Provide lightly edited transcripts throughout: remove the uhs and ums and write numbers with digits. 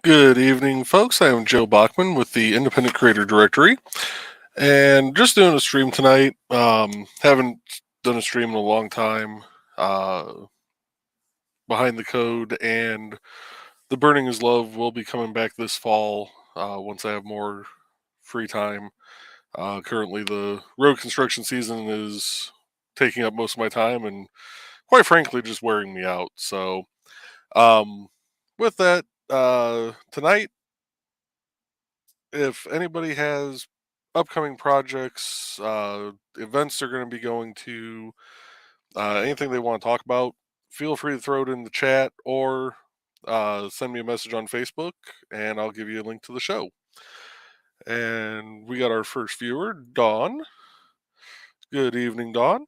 Good evening, folks. I am Joe Bachman with the Independent Creator Directory, and just doing a stream tonight. Haven't done a stream in a long time. Behind the Code and The Burning is Love will be coming back this fall once I have more free time. Currently, the road construction season is taking up most of my time, and quite frankly, just wearing me out. So, um, with that, tonight if anybody has upcoming projects, events they're going to be going to, anything they want to talk about, feel free to throw it in the chat or send me a message on Facebook and I'll give you a link to the show. And we got our first viewer, Dawn. Good evening, Dawn.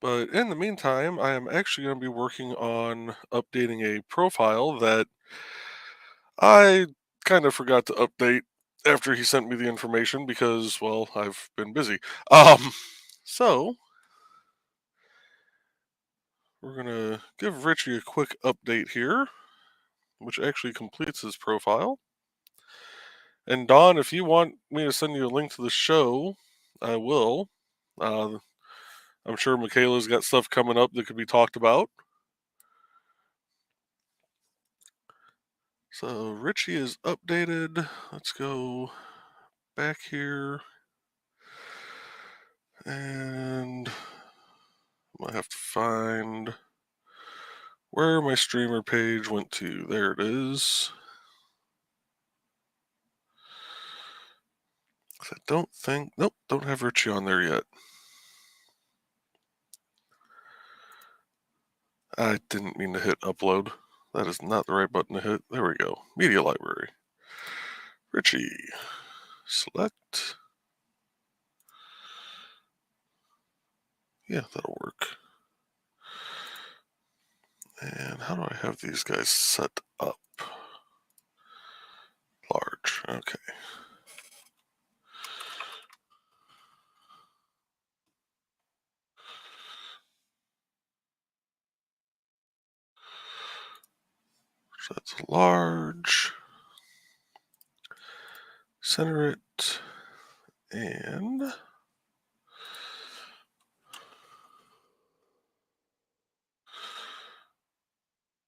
But in the meantime, I am actually going to be working on updating a profile that I kind of forgot to update after he sent me the information because, well, I've been busy. Um, so we're gonna give Richie a quick update here, which actually completes his profile. And Don, if you want me to send you a link to the show, I will. Uh, I'm sure Michaela's got stuff coming up that could be talked about. So Richie is updated. Let's go back here. And I might have to find where my streamer page went to. There it is. I don't think, nope, don't have Richie on there yet. I didn't mean to hit upload. That is not the right button to hit. There we go. Media library. Richie. Select. Yeah, that'll work. And how do I have these guys set up? Large. Okay. So that's large. Center it. And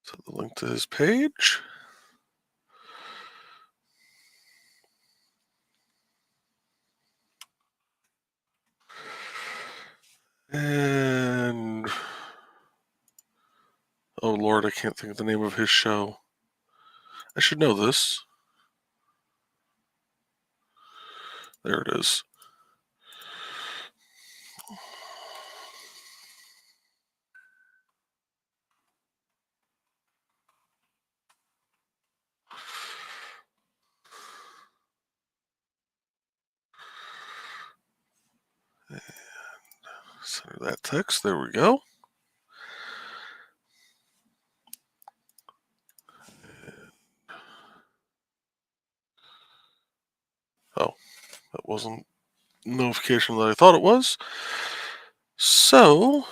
set the link to his page. And oh Lord, I can't think of the name of his show. I should know this. There it is. And center that text. There we go. Oh, that wasn't notification that I thought it was. So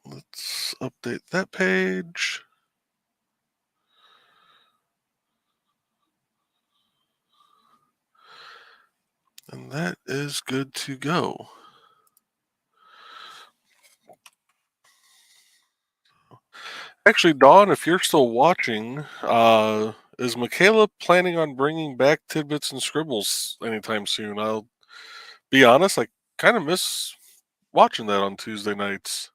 let's update that page. And that is good to go. Actually, Dawn, if you're still watching, is Michaela planning on bringing back Tidbits and Scribbles anytime soon? I'll be honest, I kind of miss watching that on Tuesday nights.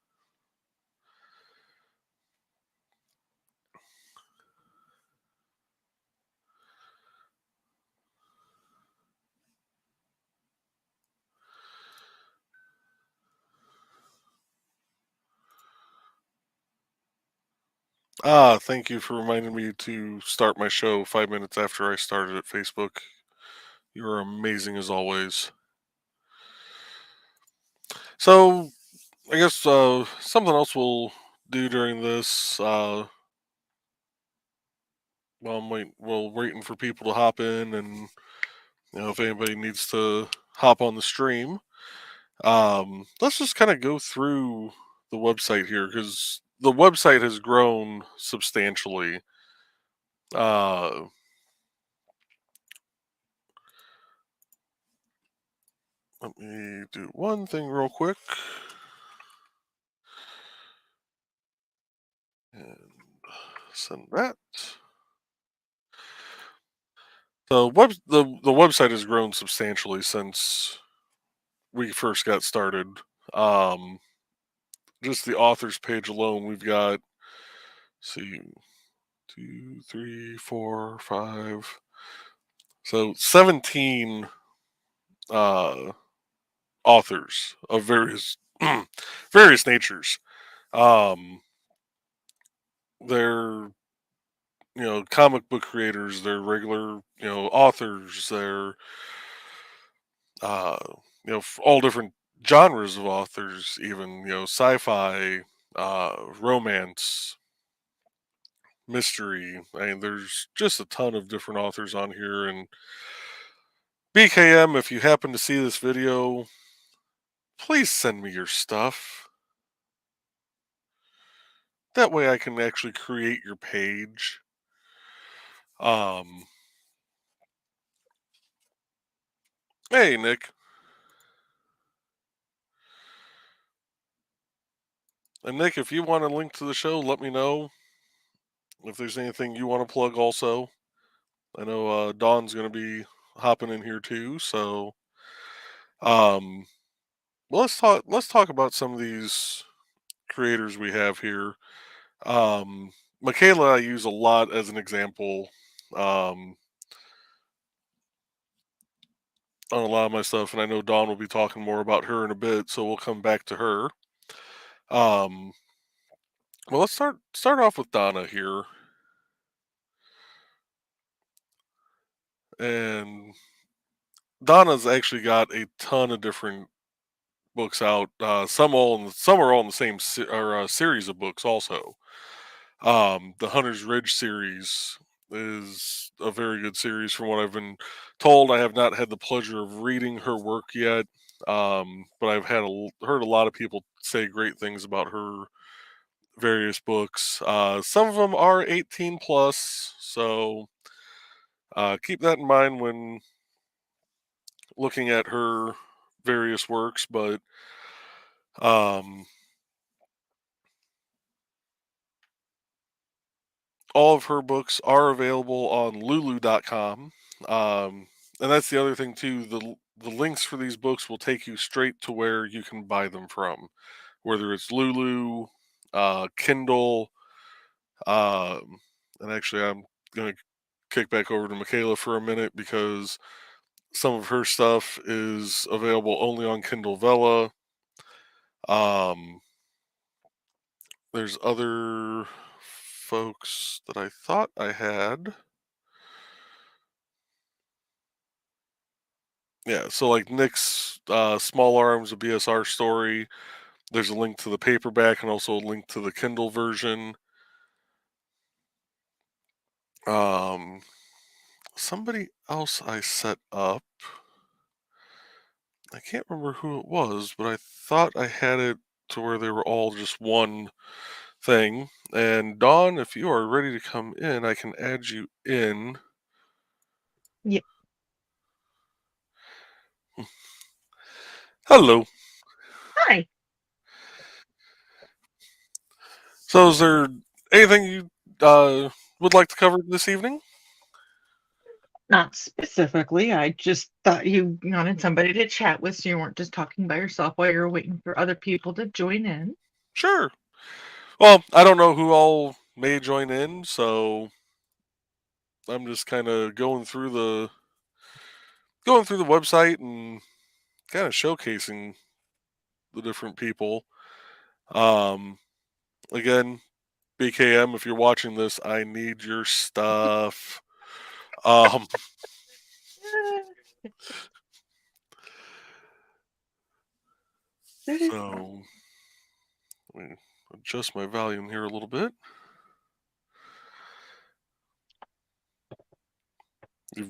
Thank you for reminding me to start my show 5 minutes after I started at Facebook. You are amazing as always. So, I guess something else we'll do during this. While we're waiting for people to hop in, and if anybody needs to hop on the stream, let's just kind of go through the website here because the website has grown substantially. Uh, Let me do one thing real quick. And send that. The website has grown substantially since we first got started. Um, just the authors page alone, we've got, see, 2, 3, 4, 5, so 17 uh, authors of various various natures. Um, they're comic book creators, they're regular authors, they're uh, all different genres of authors, even sci-fi, romance, mystery. I mean, there's just a ton of different authors on here. And BKM, if you happen to see this video, please send me your stuff. That way I can actually create your page. Hey, Nick. And Nick, if you want a link to the show, let me know. If there's anything you want to plug also. I know Dawn's going to be hopping in here too. So, um, well, let's talk about some of these creators we have here. Michaela, I use a lot as an example um, on a lot of my stuff, and I know Dawn will be talking more about her in a bit, so we'll come back to her. Um, well, let's start off with Donna here, and Donna's actually got a ton of different books out. Some are all in the same series of books also. The Hunter's Ridge series is a very good series from what I've been told. I have not had the pleasure of reading her work yet, but I've heard a lot of people say great things about her various books. Some of them are 18 plus, so keep that in mind when looking at her various works. But um, all of her books are available on lulu.com. And that's the other thing too. The links for these books will take you straight to where you can buy them from, whether it's Lulu, Kindle, and actually I'm gonna kick back over to Michaela for a minute because some of her stuff is available only on Kindle Vella. Um, there's other folks that I thought I had. Yeah, so like Nick's Small Arms, a BSR story. There's a link to the paperback and also a link to the Kindle version. Um, Somebody else I set up. I can't remember who it was, but I thought I had it to where they were all just one thing. And Dawn, if you are ready to come in, I can add you in. Yeah. Hello. Hi. So, is there anything you would like to cover this evening? Not specifically. I just thought you wanted somebody to chat with so you weren't just talking by yourself while you were waiting for other people to join in. Sure. Well, I don't know who all may join in, so I'm just kind of going through the website and kind of showcasing the different people. Um, Again, BKM, if you're watching this, I need your stuff. Um, so let me adjust my volume here a little bit. Your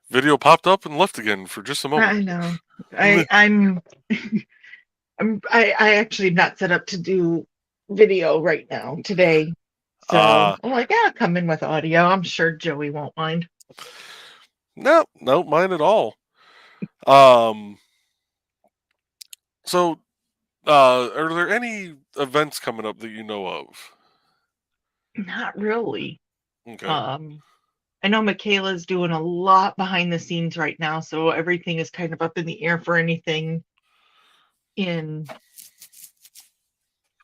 video popped up and left again for just a moment. I know. I I'm I'm I actually am not set up to do. video right now today. So Uh I'm like, yeah, come in with audio. I'm sure Joey won't mind. no, no, mine at all. Um, so are there any events coming up that you know of? Not really. Okay, Um, I know Michaela's doing a lot behind the scenes right now, so everything is kind of up in the air for anything in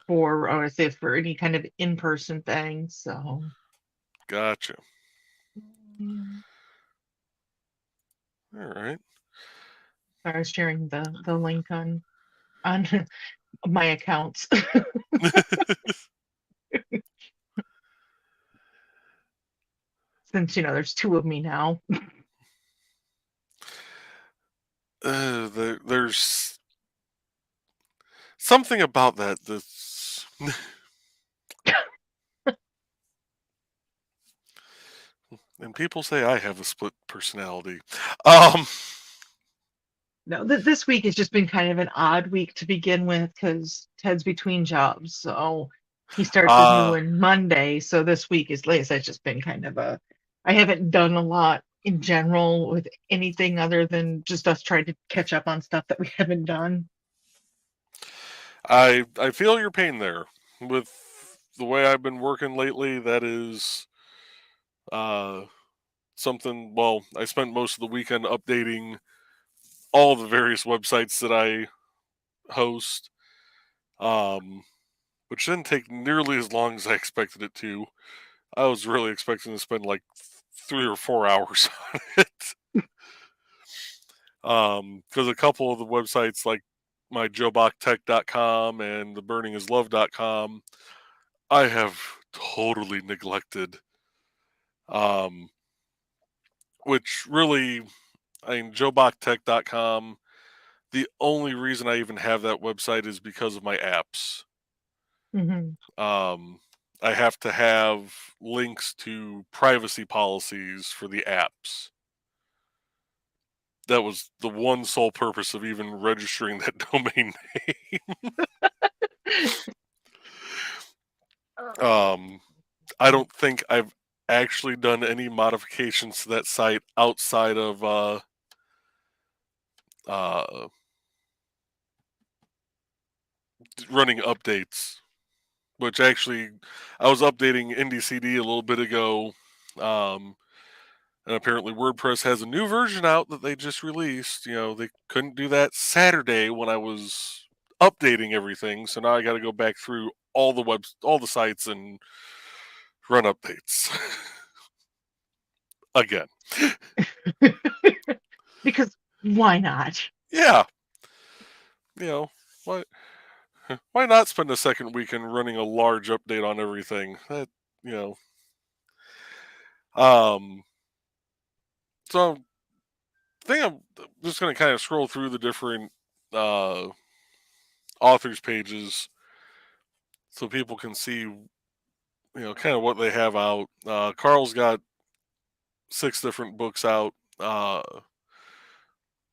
for I would say for any kind of in-person thing. So gotcha. mm, All right. I was sharing the link on my accounts since there's two of me now. There's something about that that's and people say I have a split personality. Um, No, this week has just been kind of an odd week to begin with because Ted's between jobs. So he starts his new uh, one Monday. So this week is late. So it's just been kind of I haven't done a lot in general with anything other than just us trying to catch up on stuff that we haven't done. I feel your pain there with the way I've been working lately. That is uh something. Well, I spent most of the weekend updating all the various websites that I host, um, which didn't take nearly as long as I expected it to. I was really expecting to spend like 3 or 4 hours on it. Because a couple of the websites like my joebachtech.com and the burningislove.com, I have totally neglected. Um, which really, I mean, joebachtech.com, the only reason I even have that website is because of my apps. Hmm. Um, I have to have links to privacy policies for the apps. That was the one sole purpose of even registering that domain name. um, I don't think I've actually done any modifications to that site outside of uh, running updates. Which actually, I was updating IndieCD a little bit ago, um, and apparently WordPress has a new version out that they just released. They couldn't do that Saturday when I was updating everything, so now I got to go back through all the sites, and run updates again. Because why not? Yeah, you know why why not spend a second weekend running a large update on everything? That you know. Um, so I think I'm just going to kind of scroll through the different uh, authors' pages so people can see, kind of what they have out. Carl's got 6 different books out.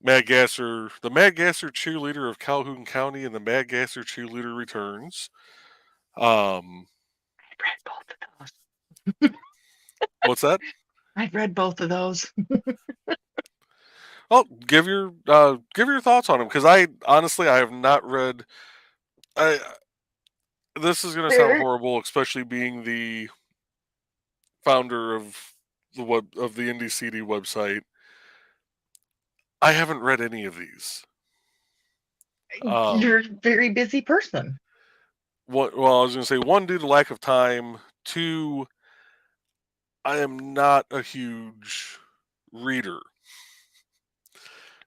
Mad Gasser, the Mad Gasser cheerleader of Calhoun County, and the Mad Gasser cheerleader returns. Um, I've read both of those. what's that? I've read both of those. Oh, give your thoughts on them because I honestly I have not read. I This is going to sound They're horrible, especially being the founder of the IndieCD website. I haven't read any of these. you're Um, a very busy person. I was going to say one due to lack of time. Two, I am not a huge reader.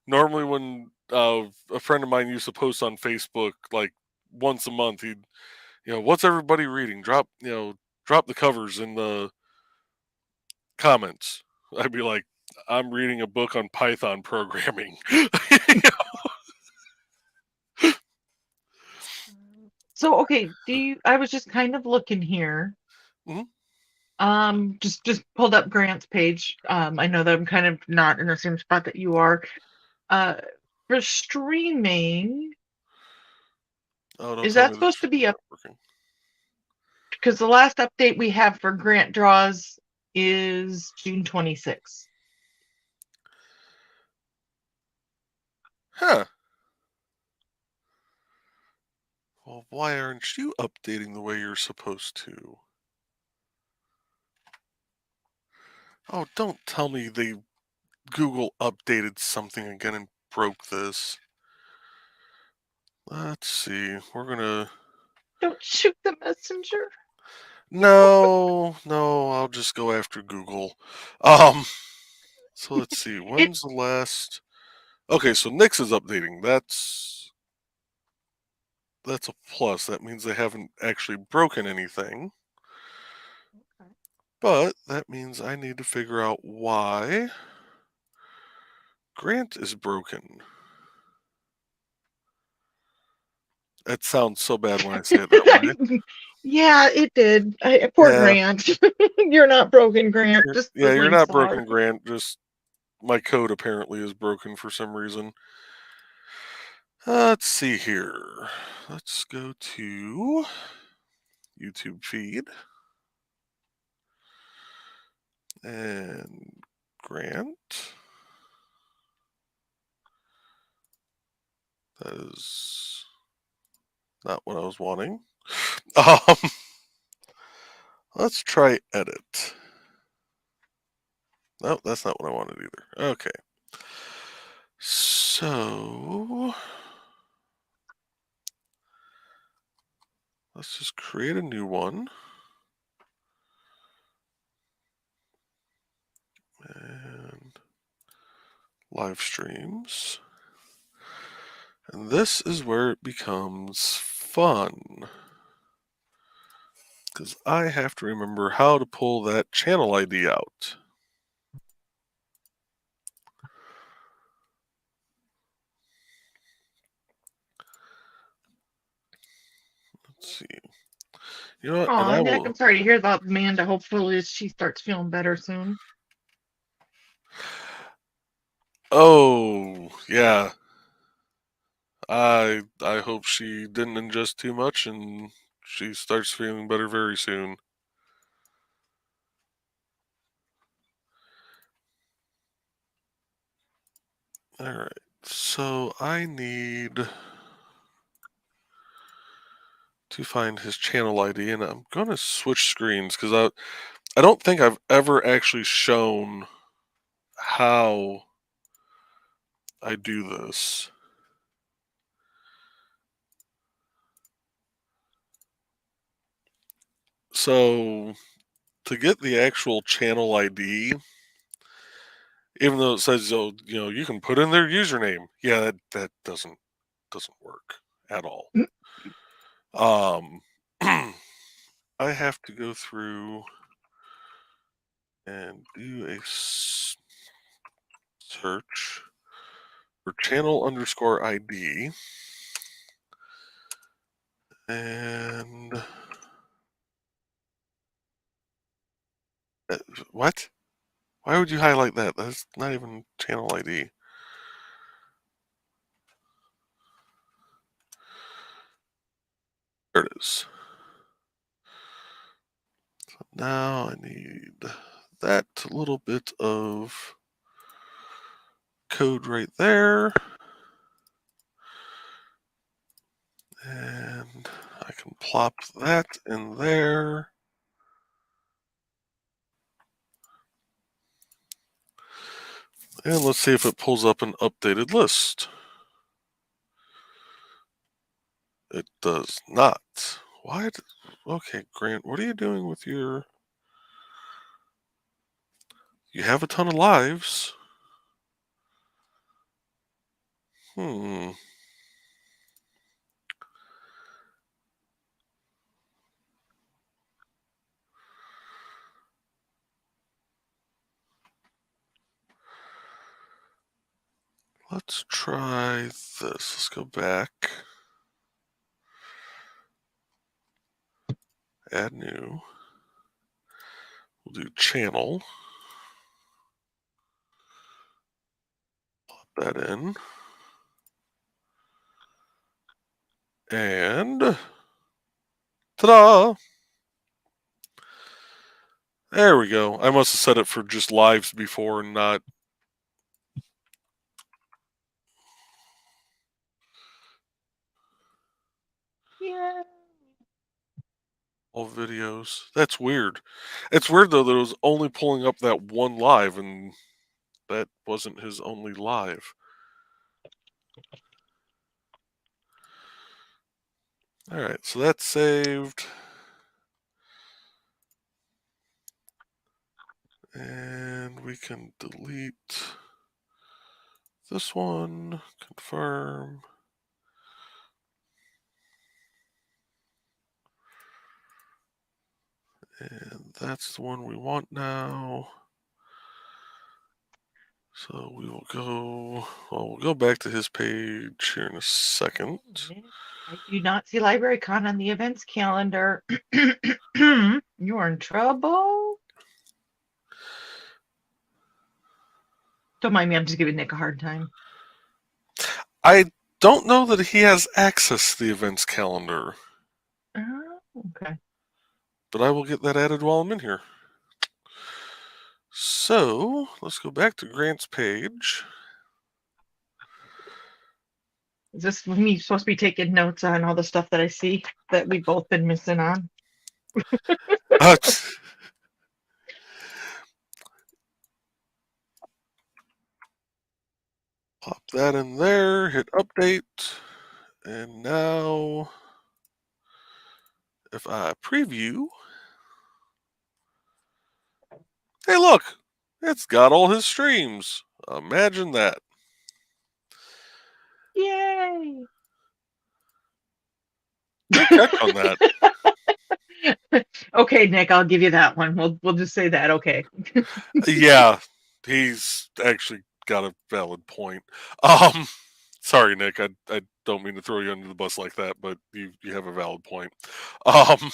Normally, when a friend of mine used to post on Facebook like once a month, he'd what's everybody reading? Drop the covers in the comments. I'd be like, I'm reading a book on Python programming. So okay, I was just kind of looking here. Mhm. Just pulled up Grant's page. I know that I'm kind of not in the same spot that you are. Uh, for streaming, Oh, don't is tell that me this supposed to is be up? not working. because the last update we have for grant draws is June 26th. Huh. Well, why aren't you updating the way you're supposed to? Oh, don't tell me Google updated something again and broke this. Let's see. We're gonna. Don't shoot the messenger. No, no. I'll just go after Google. Um. So let's see. It When's the last? Okay, so Nix is updating. That's a plus. That means they haven't actually broken anything. But that means I need to figure out why Grant is broken. That sounds so bad when I say it that way. yeah, it did. Poor Yeah, Grant. You're not broken, Grant. Just the yeah, you're link's not slow. broken, Grant. Just my code apparently is broken for some reason. Let's see here. Let's go to YouTube feed and Grant. That is not what I was wanting. Um, let's try edit. No, that's not what I wanted either. Okay. So let's just create a new one. And live streams. And this is where it becomes fun. Because I have to remember how to pull that channel ID out. Let's see. You know what? And Aw, I Nick, I'm will. sorry to hear about Amanda. Hopefully she starts feeling better soon. Oh, yeah. I hope she didn't ingest too much and she starts feeling better very soon. All right. So I need to find his channel ID, and I'm gonna switch screens because I don't think I've ever actually shown how I do this. So to get the actual channel ID, even though it says, oh, you can put in their username, yeah, that doesn't work at all. Mm. Um, I have to go through and do a search for channel underscore ID, and what? Why would you highlight that? That's not even channel ID. There it is. Now I need that little bit of code right there. And I can plop that in there. And let's see if it pulls up an updated list. It does not. Why? Okay, Grant, what are you doing with your... You have a ton of lives. Hmm. Let's try this. Let's go back. Add new. We'll do channel. Pop that in. And ta-da! There we go. I must have set it for just lives before and not Yeah. all videos. That's weird. It's weird though that it was only pulling up that one live and that wasn't his only live. All right, so that's saved. And we can delete this one, confirm. And that's the one we want now. So we will go, well, we'll go back to his page here in a second. I do not see LibraryCon on the events calendar. You're in trouble. Don't mind me, I'm just giving Nick a hard time. I don't know that he has access to the events calendar, Oh, okay. but I will get that added while I'm in here. So let's go back to Grant's page. Is this me supposed to be taking notes on all the stuff that I see that we've both been missing on? Uh, Pop that in there, hit update, and now if I preview, hey look, it's got all his streams. Imagine that. Yay! Good catch on that. Okay, Nick, I'll give you that one. We'll just say that. Okay. Yeah, he's actually got a valid point. Sorry, Nick, I don't mean to throw you under the bus like that, but you have a valid point. Um,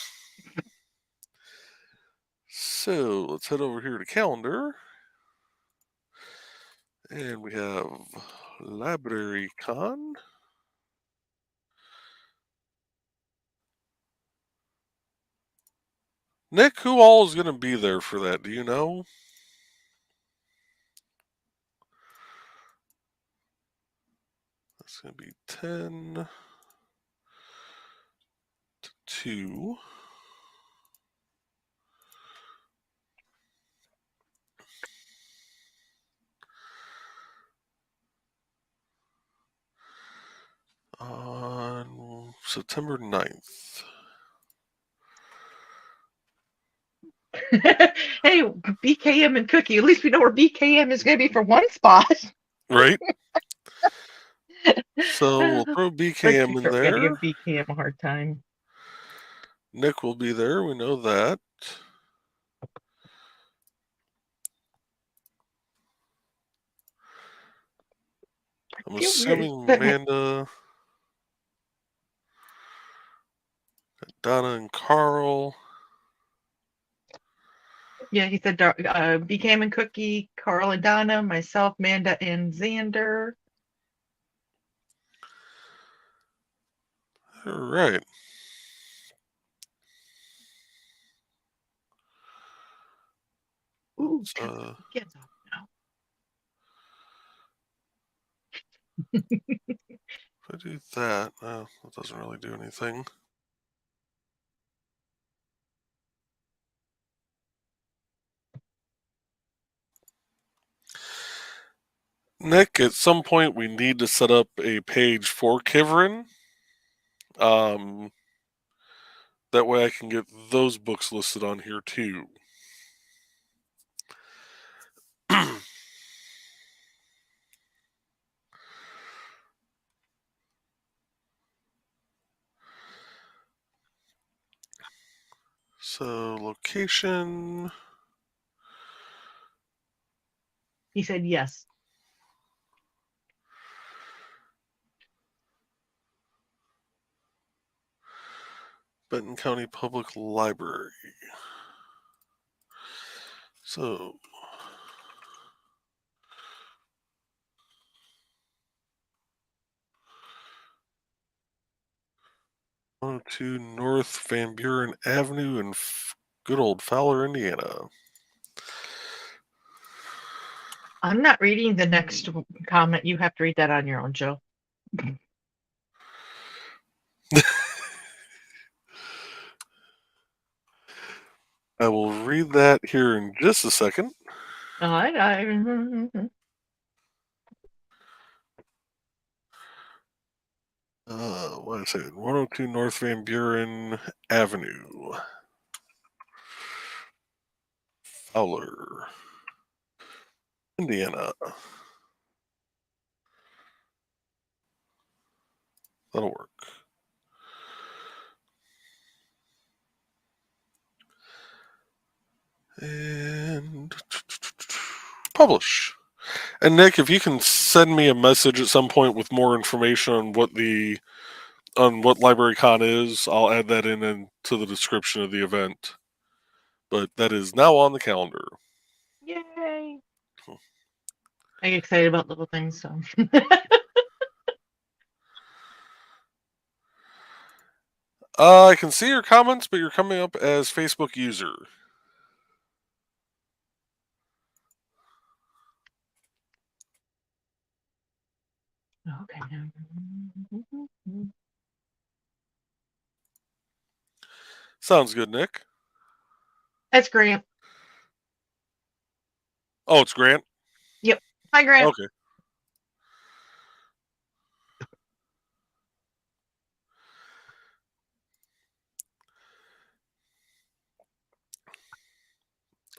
so let's head over here to calendar, and we have Library Con. Nick, who all is going to be there for that? Do you know? That's going to be 10 to 2. On September 9th. Hey, BKM and Cookie. At least we know where BKM is going to be for one spot. Right? So we'll throw I BKM keep in forgetting to there. give BKM a hard time. Nick will be there. We know that. I'm I feel weird assuming that Amanda, Donna, and Carl. yeah, he said BKM and Cookie, Carl and Donna, myself, Manda, and Xander. All right. Ooh, Let's, turn the kids off now. if I do that, that doesn't really do anything. Nick, at some point we need to set up a page for Kivrin. Um, that way I can get those books listed on here too. So location, He said yes. Benton County Public Library. So 102 North Van Buren Avenue in good old Fowler, Indiana. I'm not reading the next comment. You have to read that on your own, Joe. I will read that here in just a second. What is it? 102 North Van Buren Avenue. Fowler, Indiana. That'll work. And publish. And Nick, if you can send me a message at some point with more information on what LibraryCon is, I'll add that in into the description of the event. But that is now on the calendar. Yay! I get excited about little things, so. I can see your comments, but you're coming up as Facebook user. Okay. Sounds good, Nick. That's Grant. Oh, it's Grant? Yep. Hi, Grant. Okay.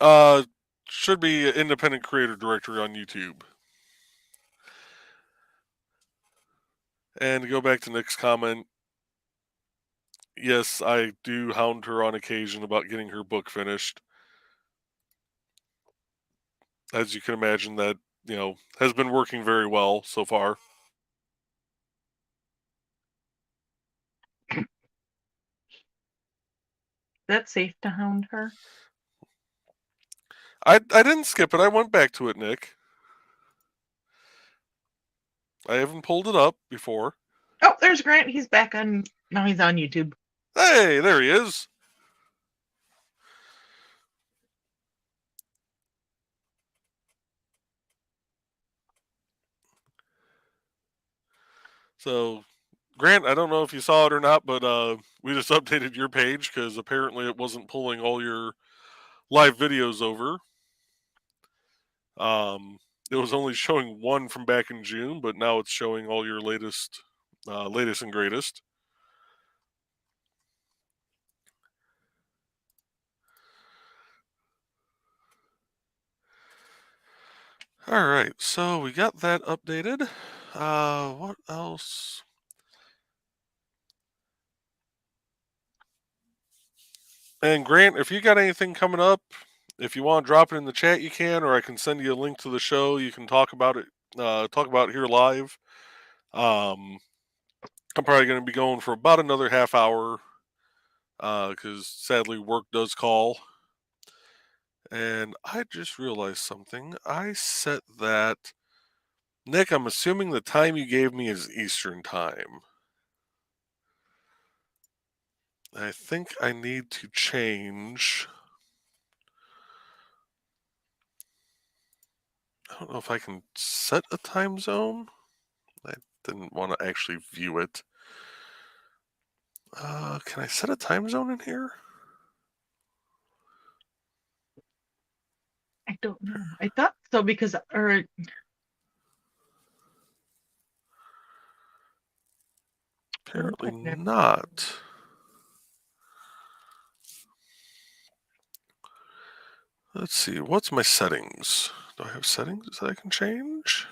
Uh, should be independent creator directory on YouTube. And to go back to Nick's comment, yes, I do hound her on occasion about getting her book finished. As you can imagine, that, has been working very well so far. That's safe to hound her. I didn't skip it. I went back to it, Nick. I haven't pulled it up before. Oh, there's Grant. He's back on. Now he's on YouTube. Hey, there he is. So, Grant, I don't know if you saw it or not, but we just updated your page because apparently it wasn't pulling all your live videos over. It was only showing one from back in June, but now it's showing all your latest and greatest. All right, so we got that updated. What else? And Grant, if you got anything coming up, if you want to drop it in the chat, you can, or I can send you a link to the show. You can talk about it. Talk about it here live. I'm probably going to be going for about another half hour because sadly work does call. And I just realized something. I set that. Nick, I'm assuming the time you gave me is Eastern time. I think I need to change. I don't know if I can set a time zone. I didn't want to actually view it. Can I set a time zone in here? I don't know. I thought so because, or Apparently never. not. Let's see, what's my settings? Do I have settings that I can change?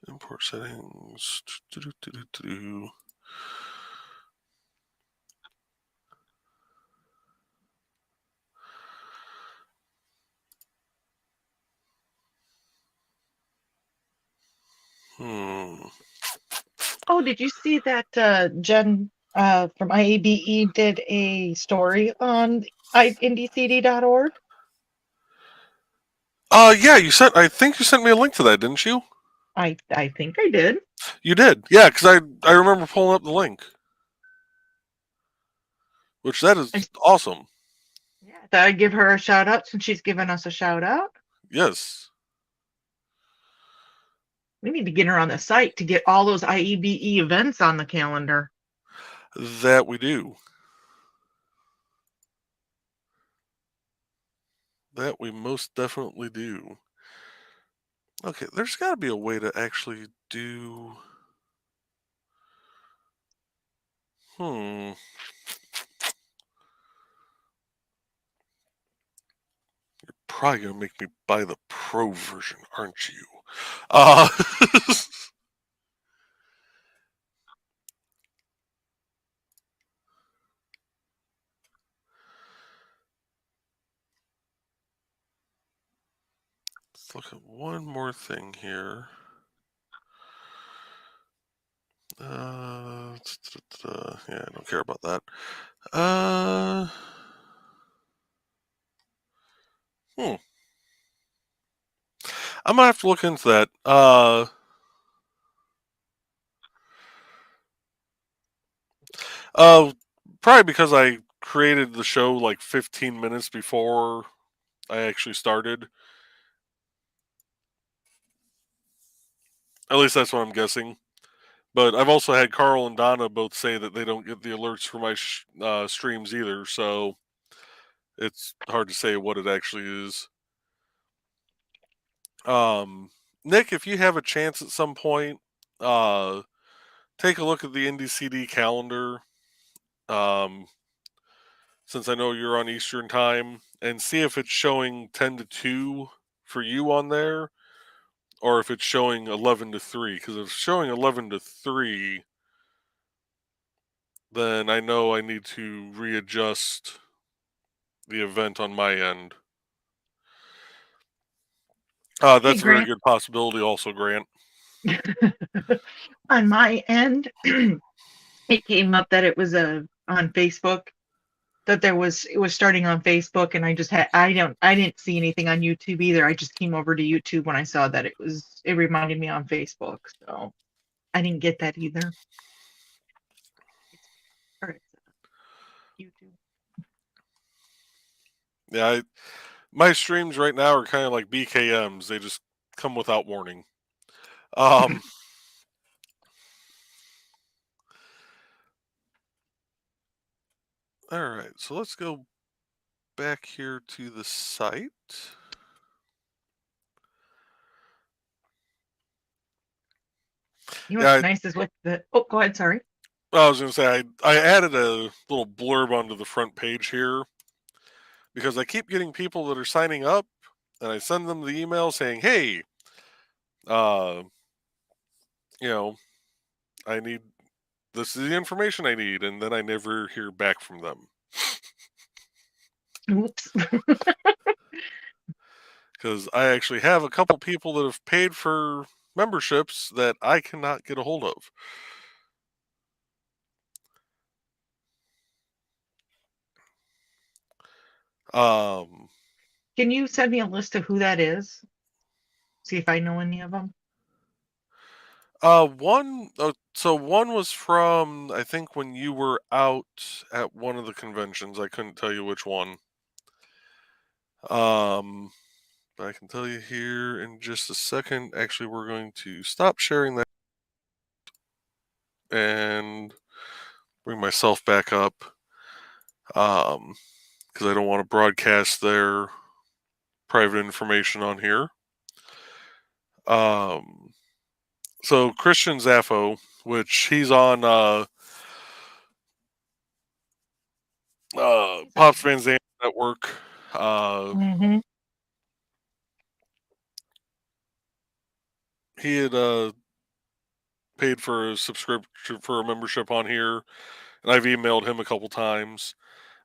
Import settings. Oh, did you see that Jen from IABE did a story on IndieCD.org? Yeah, I think you sent me a link to that, didn't you? I think I did. You did, yeah, because I remember pulling up the link, which that I, is awesome. yeah, thought I'd give her a shout out since she's given us a shout out. Yes, We need to get her on the site to get all those IEBE events on the calendar. that we do. That we most definitely do. Okay, there's got to be a way to actually do. Hmm. Probably gonna make me buy the pro version, aren't you? Uh, let's look at one more thing here. Yeah, I don't care about that. Hmm. I'm gonna have to look into that. Uh, Probably because I created the show like 15 minutes before I actually started. At least that's what I'm guessing. But I've also had Carl and Donna both say that they don't get the alerts for my streams either, so it's hard to say what it actually is. Um, Nick, if you have a chance at some point, uh, take a look at the IndieCD calendar. Um, since I know you're on Eastern time, and see if it's showing 10 to 2 for you on there, or if it's showing 11 to 3. Because if it's showing 11 to 3, then I know I need to readjust the event on my end. Hey, That's a very Grant. good possibility, also, Grant. On my end, it came up that it was on Facebook, that it was starting on Facebook, and I didn't see anything on YouTube either. I just came over to YouTube when I saw that it reminded me on Facebook. So I didn't get that either. Or it's YouTube. Yeah, my streams right now are kind of like BKMs. They just come without warning. Um, all right, so let's go back here to the site. You know Yeah, what's nice is with the oh, go ahead, sorry. I was going to say I added a little blurb onto the front page here because I keep getting people that are signing up, and I send them the email saying, "Hey, uh, you know, I need this is the information I need," and then I never hear back from them Oops. because I actually have a couple people that have paid for memberships that I cannot get a hold of. Um, Can you send me a list of who that is? See if I know any of them. so one was from I think when you were out at one of the conventions. I couldn't tell you which one. Um, but I can tell you here in just a second. Actually, we're going to stop sharing that and bring myself back up. Because I don't want to broadcast their private information on here. Um, so Christian Zaffo, which he's on He's on Pops Van here. Zandt Network. Uh, Mm-hmm. he had paid for a subscription for a membership on here, and I've emailed him a couple times.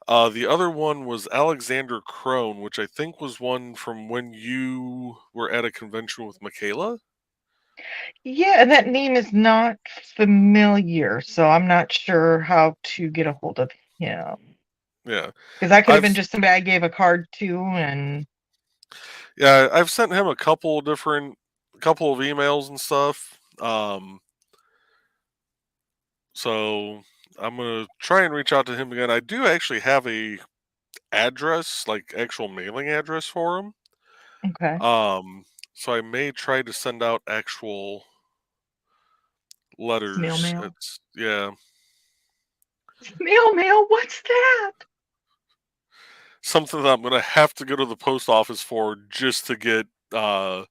The other one was Alexander Crone, which I think was one from when you were at a convention with Michaela. Yeah, and that name is not familiar, so I'm not sure how to get a hold of him. Yeah, Because that could have I've been just somebody I gave a card to, and I've sent him a couple of emails and stuff. So I'm gonna try and reach out to him again. I do actually have a address, like actual mailing address for him. Okay. Um, so I may try to send out actual Snail letters. mail. It's yeah, Snail mail, what's that? something that I'm gonna have to go to the post office for just to get uh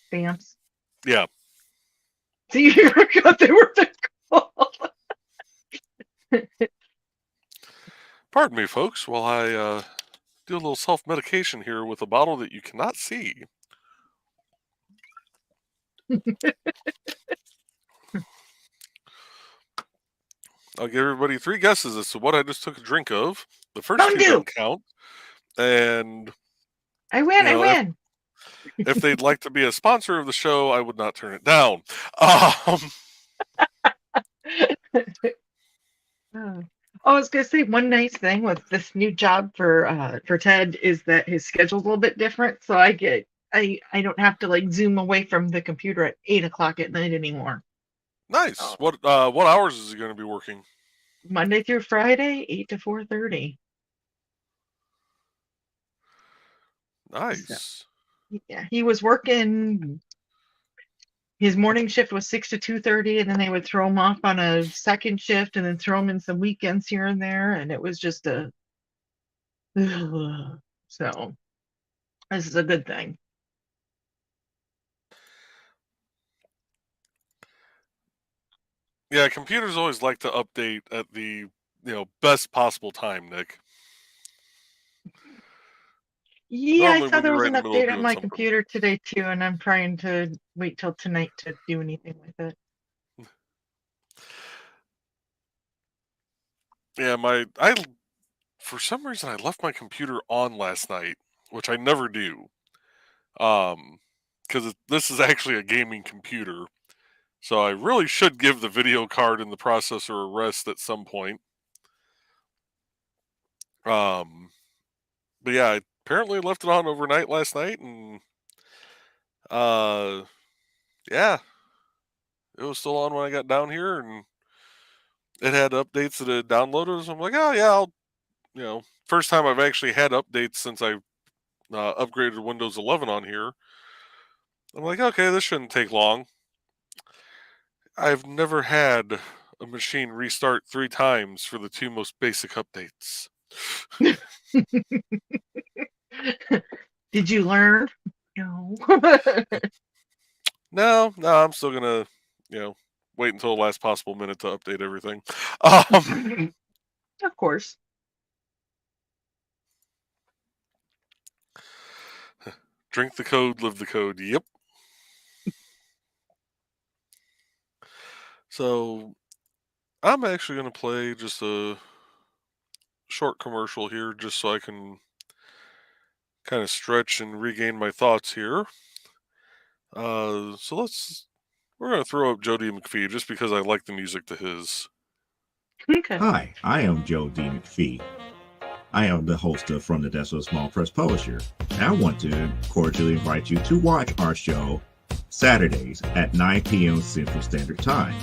Stamps. yeah. See, you forgot they were the call. Pardon me, folks, while I do a little self medication here with a bottle that you cannot see. I'll give everybody three guesses as to what I just took a drink of. The first two Fondue. don't count. And I win, you I know, win. if they'd like to be a sponsor of the show, I would not turn it down. Um, Oh, I was gonna say one nice thing with this new job for Ted is that his schedule's a little bit different, so I don't have to like zoom away from the computer at 8 o'clock at night anymore. nice. Oh, What hours is he going to be working? Monday through Friday, 8 to 4:30. So Nice. yeah, he was working. His morning shift was 6 to 2:30, and then they would throw him off on a second shift, and then throw him in some weekends here and there, and it was just a so this is a good thing. Yeah, computers always like to update at the best possible time, Nick. Yeah, I Normally saw when there you're was right an in the middle of update on doing my something. computer today too, and I'm trying to wait till tonight to do anything with it. Yeah, I for some reason I left my computer on last night, which I never do. Because this is actually a gaming computer, so I really should give the video card and the processor a rest at some point. Um, but yeah, I apparently left it on overnight last night, and uh, yeah, it was still on when I got down here, and it had updates that it downloaded. So I'm like, oh yeah, first time I've actually had updates since I upgraded Windows 11 on here. I'm like, okay, this shouldn't take long. I've never had a machine restart three times for the two most basic updates. Did you learn? No. No, no, I'm still gonna, you know, wait until the last possible minute to update everything. Um, Of course. drink the code, live the code. Yep. So I'm actually gonna play just a short commercial here, just so I can kind of stretch and regain my thoughts here. So we're gonna throw up Jody McPhee just because I like the music to his. Okay. Hi, I am Joe D. McPhee. I am the host of From the Desk of a Small Press Publisher. And I want to cordially invite you to watch our show Saturdays at 9 p.m. Central Standard Time.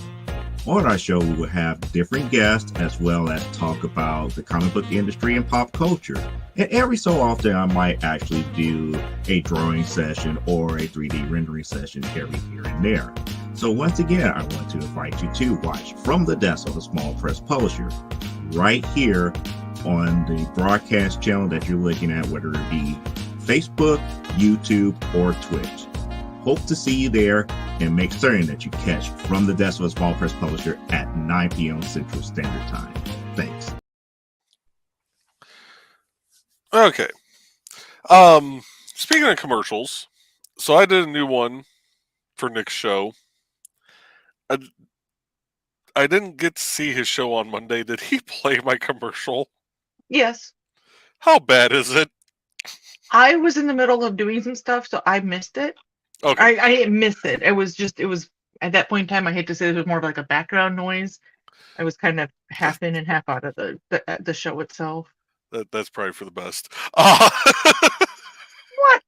On our show, we will have different guests as well as talk about the comic book industry and pop culture. And every so often, I might actually do a drawing session or a 3D rendering session every here and there. So once again, I want to invite you to watch From the Desk of a Small Press Publisher right here on the broadcast channel that you're looking at, whether it be Facebook, YouTube, or Twitch. Hope to see you there, and make certain that you catch From the Desk of a Small Press Publisher at 9 p.m. Central Standard Time. Thanks. Okay. Speaking of commercials, so I did a new one for Nick's show. I, I didn't get to see his show on Monday. Did he play my commercial? Yes. How bad is it? I was in the middle of doing some stuff, so I missed it. Okay, I didn't miss it. It was at that point in time, I hate to say it was more of like a background noise. I was kind of that, half in and half out of the show itself. that's probably for the best.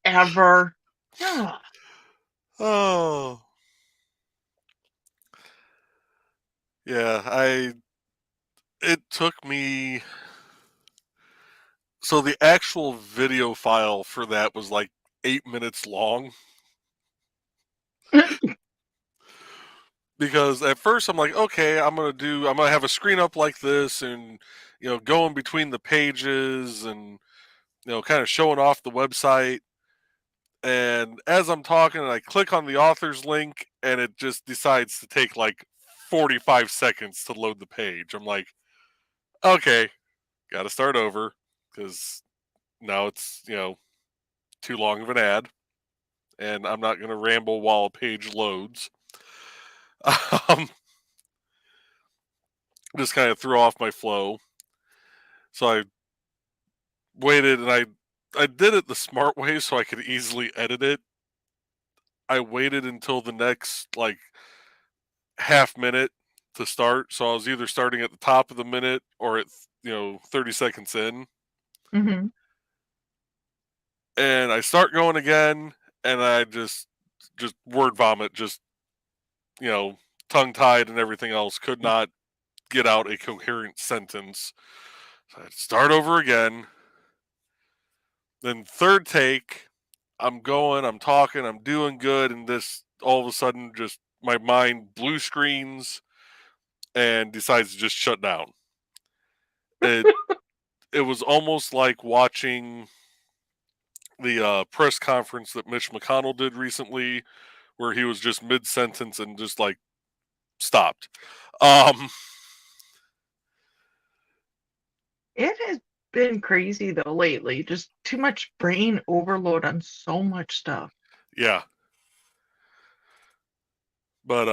Whatever. Ugh. Oh, Yeah, it took me, so the actual video file for that was like 8 minutes long. Because at first I'm like, okay, I'm gonna have a screen up like this, and going between the pages, and kind of showing off the website. And as I'm talking, I click on the author's link, and it just decides to take like 45 seconds to load the page. I'm like, okay, got to start over, because now it's too long of an ad, and I'm not going to ramble while a page loads. Um, just kind of threw off my flow. So I waited, and I did it the smart way so I could easily edit it. I waited until the next like half minute to start, so I was either starting at the top of the minute or at 30 seconds in, Hmm. and I start going again, and I just word vomit, just you know tongue tied and everything else, could not get out a coherent sentence. So I'd start over again. Then third take, I'm going, I'm talking, I'm doing good, and this all of a sudden just my mind blue screens and decides to just shut down. It it was almost like watching the press conference that Mitch McConnell did recently, where he was just mid sentence and just like stopped. Um, It has been crazy though lately. Just too much brain overload on so much stuff. yeah, but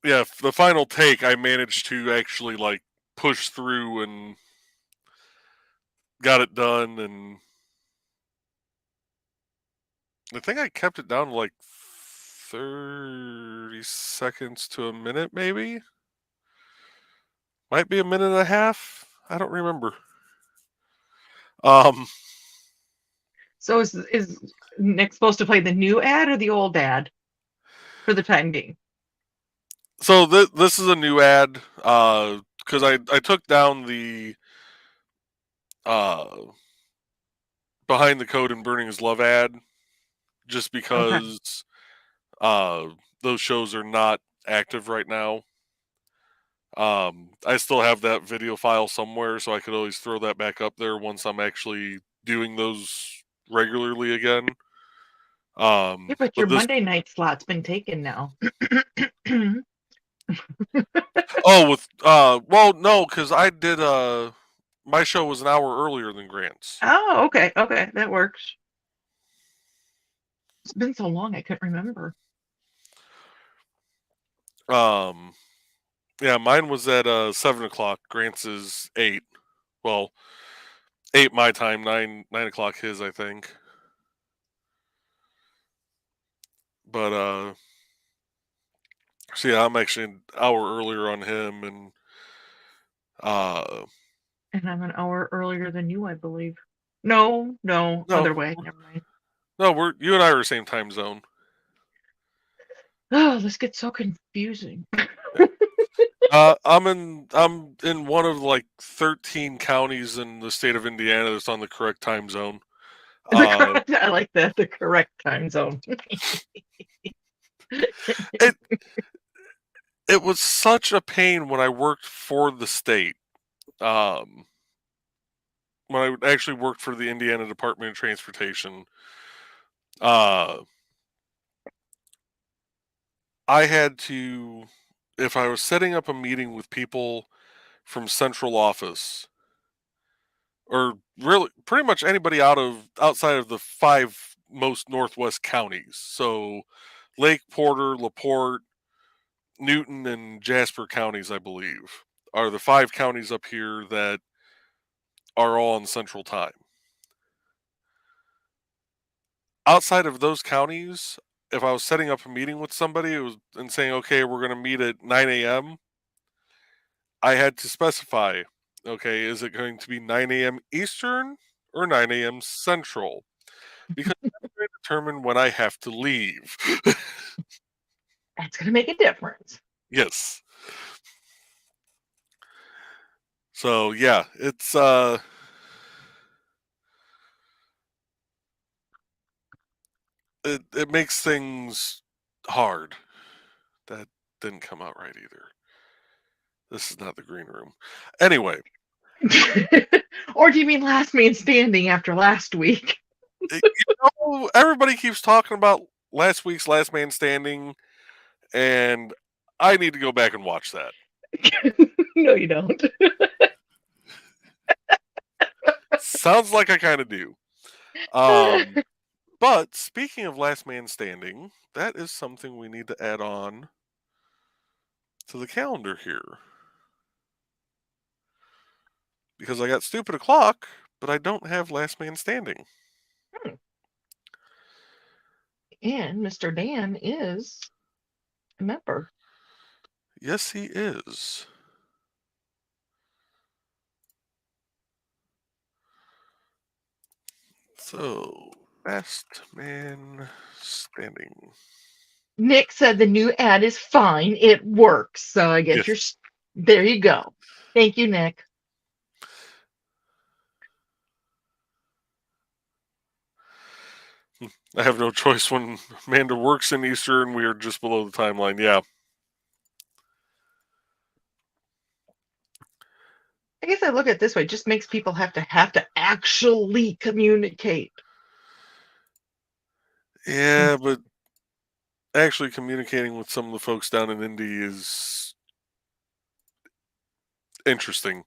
yeah, the final take I managed to actually like push through and got it done, and I think I kept it down to like 30 seconds to a minute, maybe. Might be a minute and a half. I don't remember. Um, So is Nick supposed to play the new ad or the old ad for the time being? so this is a new ad, because I took down the uh behind the code and burning his love ad, just Okay. because uh those shows are not active right now. I still have that video file somewhere, so I could always throw that back up there once I'm actually doing those regularly again. Yeah, but your But this, Monday night slot's been taken now. oh, with well, no, because I did my show was an hour earlier than Grant's. Oh, okay, okay, that works. It's been so long I couldn't remember. Um, yeah, mine was at 7 o'clock. Grant's is 8. Well, 8 my time, 9 o'clock his, I think. But so yeah, I'm actually an hour earlier on him, and uh, And I'm an hour earlier than you, I believe. No, no, no, other way. Never mind. no, we're you and I are the same time zone. Oh, this gets so confusing. Yeah. I'm in one of like 13 counties in the state of Indiana that's on the correct time zone. The Uh, correct, I like that, the correct time zone. it it was such a pain when I worked for the state. Um, when I actually worked for the Indiana Department of Transportation, uh, I had to, if I was setting up a meeting with people from central office, or really pretty much anybody outside of the 5 most northwest counties, so Lake Porter, LaPorte, Newton, and Jasper counties, I believe, are the 5 counties up here that are all on Central Time. Outside of those counties, if I was setting up a meeting with somebody and saying, okay, we're going to meet at 9 a.m., I had to specify, okay, is it going to be 9 a.m. Eastern or 9 a.m. Central? Because that's going to determine when I have to leave. That's gonna make a difference. Yes. So yeah, it's it makes things hard. That didn't come out right either. This is not the green room. Anyway, Or do you mean last man standing after last week? everybody keeps talking about last week's Last Man Standing, and I need to go back and watch that. No, you don't. Sounds like I kind of do. But speaking of Last Man Standing, that is something we need to add on to the calendar here. Because I got Stupid O'Clock, but I don't have Last Man Standing. And Mr. Dan is a member. Yes, he is. So, Last Man Standing. Nick said the new ad is fine. It works. So I guess Yes. there you go. Thank you, Nick. I have no choice when Amanda works in Easter and we are just below the timeline. Yeah. I guess I look at it this way. It just makes people have to actually communicate. Yeah, but actually communicating with some of the folks down in Indy is interesting.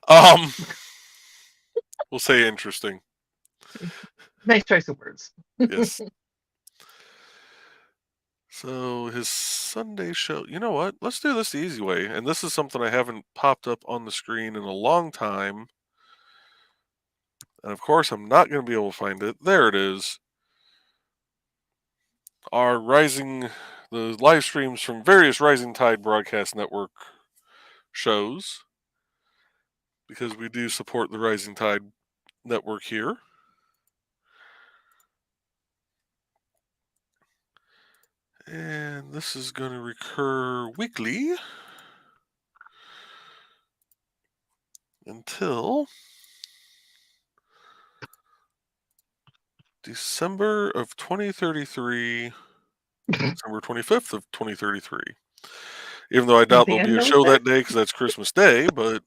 We'll say interesting. Nice choice of words. Yes. So his Sunday show, you know what? Let's do this the easy way. And this is something I haven't popped up on the screen in a long time. And of course, I'm not going to be able to find it. There it is. The live streams from various Rising Tide Broadcast Network shows. Because we do support the Rising Tide Network here. And this is going to recur weekly until December of 2033, December 25th of 2033. Even though I doubt there'll be a show that day because that's Christmas Day, but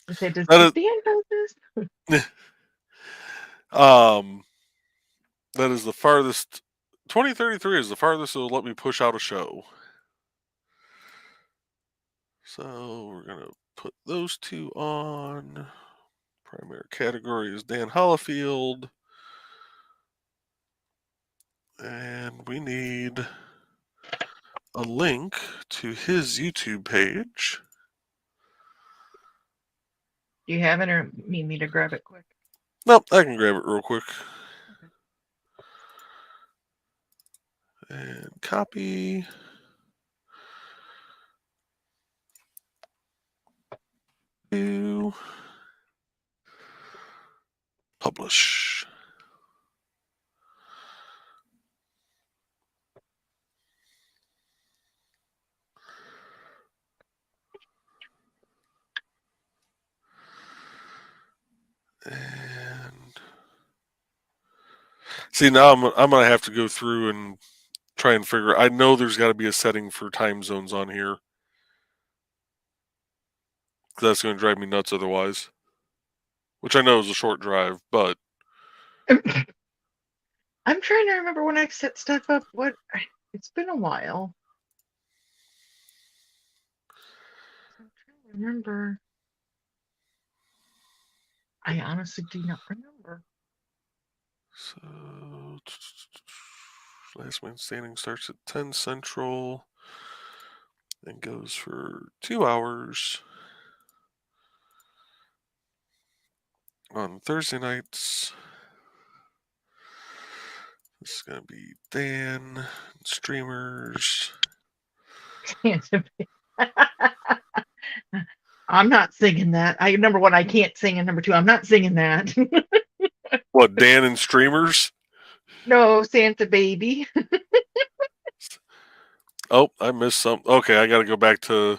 Does Dan know this? that is the farthest. 2033 is the farthest it'll let me push out a show. So we're gonna put those two on. Primary category is Dan Hollifield. And we need a link to his YouTube page. Do you have it or need me to grab it quick? Nope, I can grab it real quick. Okay. And copy. To publish. And see, now I'm gonna have to go through and try and figure. I know there's got to be a setting for time zones on here. That's going to drive me nuts otherwise. Which I know is a short drive, but I'm trying to remember when I set stuff up. It's been a while. I'm trying to remember. I honestly do not remember. So Last Man Standing starts at 10 Central and goes for 2 hours on Thursday nights. This is going to be Dan, streamers. I'm not singing that. Number one, I can't sing, and number two, I'm not singing that. What, Dan and streamers? No, Santa baby. Oh, I missed some. Okay, I got to go back to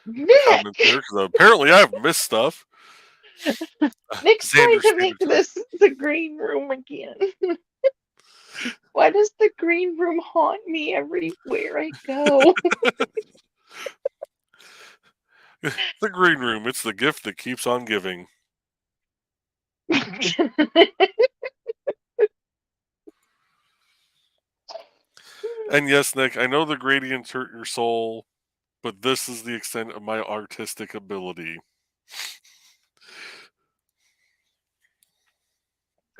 the Nick! comments here because apparently I've missed stuff. Nick's trying Xander to make Stevens. this the green room again. Why does the green room haunt me everywhere I go? The green room. It's the gift that keeps on giving. And yes, Nick, I know the gradients hurt your soul, but this is the extent of my artistic ability.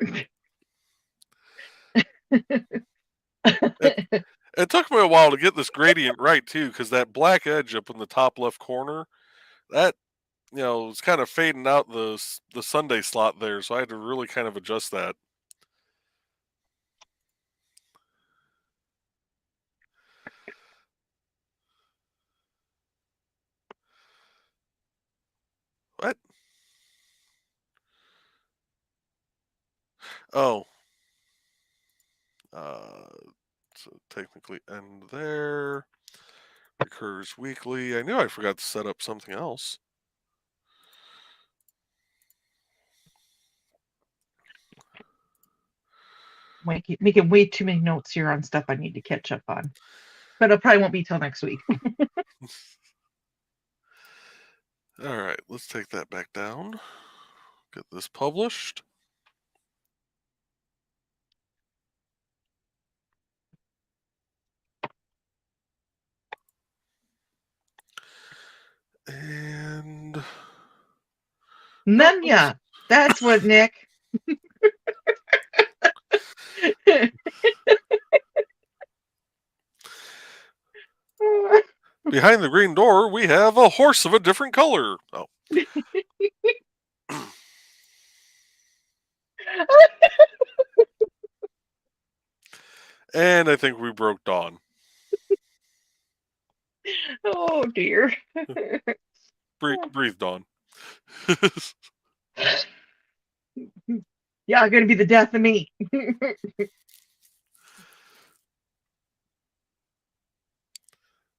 It took me a while to get this gradient right too, because that black edge up in the top left corner, that it's kind of fading out the Sunday slot there, so I had to really kind of adjust that. What? Oh, so technically end there. Recurs weekly. I knew I forgot to set up something else. Making way too many notes here on stuff I need to catch up on. But it probably won't be till next week. All right, let's take that back down. Get this published. And Nanya. That's what, Nick. behind the green door, we have a horse of a different color. Oh. And I think we broke Dawn. Oh, dear. Breathe, Dawn. Y'all gonna be the death of me.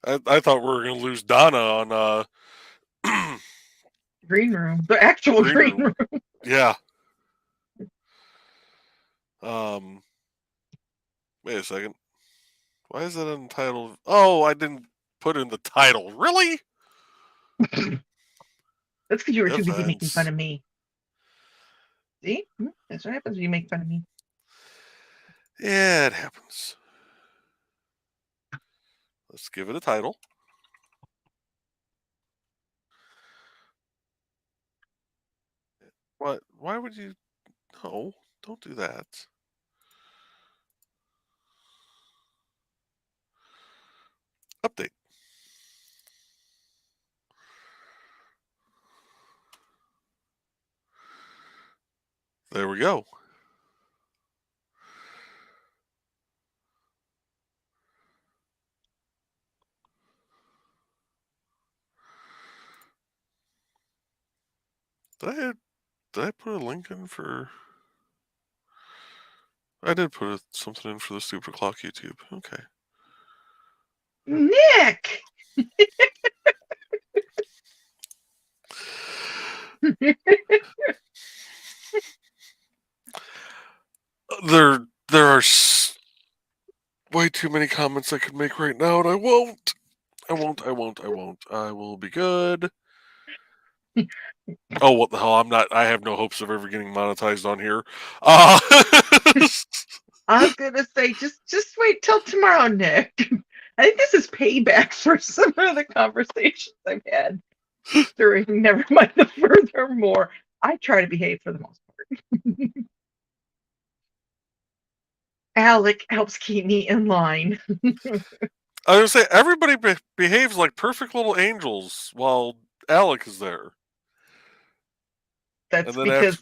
I thought we were going to lose Donna on Green room. The actual green room. Yeah. Wait a second. Why is that untitled? Oh, I didn't put in the title. Really? That's because you were too busy making fun of me. See? That's what happens when you make fun of me. Yeah, it happens. Let's give it a title. What? Why would you? No, don't do that. Update. There we go. Did I put a link in for? I did put something in for the Stupid Clock YouTube. Okay. Nick! There are way too many comments I could make right now, and I won't. I will be good. Oh, what the hell? I'm not. I have no hopes of ever getting monetized on here. I was gonna say, just wait till tomorrow, Nick. I think this is payback for some of the conversations I've had during Never Mind the Furthermore. I try to behave for the most part. Alec helps keep me in line. I was gonna say everybody behaves like perfect little angels while Alec is there. That's because.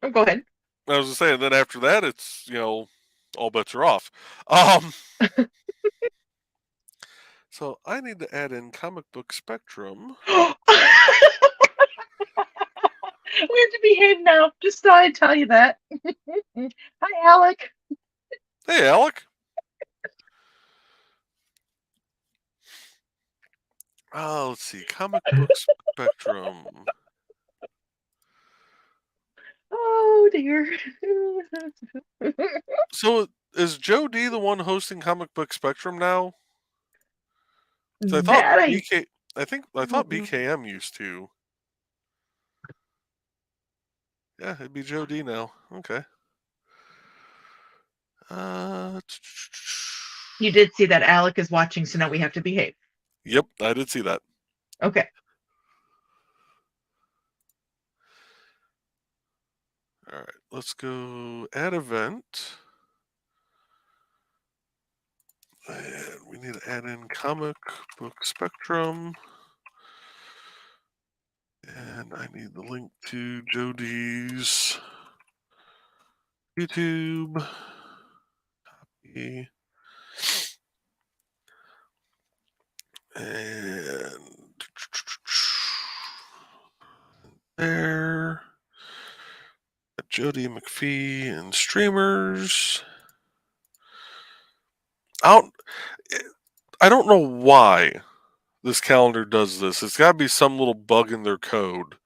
Oh, go ahead. I was gonna say, and then after that, it's all bets are off. So I need to add in Comic Book Spectrum. We have to behave now. Just thought I'd tell you that. Hi, Alec. Hey, Alec. Let's see. Comic Book Spectrum. Oh dear. So is Joe D the one hosting Comic Book Spectrum now? 'Cause I thought That I BK. I thought don't know. BKM used to. Yeah, it'd be Joe D now. Okay. You did see that Alec is watching, so now we have to behave. Yep, I did see that. Okay. All right, let's go add event. And we need to add in Comic Book Spectrum. And I need the link to Joe D's YouTube. Copy. And there. Jody McPhee and streamers. I don't know why this calendar does this. It's got to be some little bug in their code.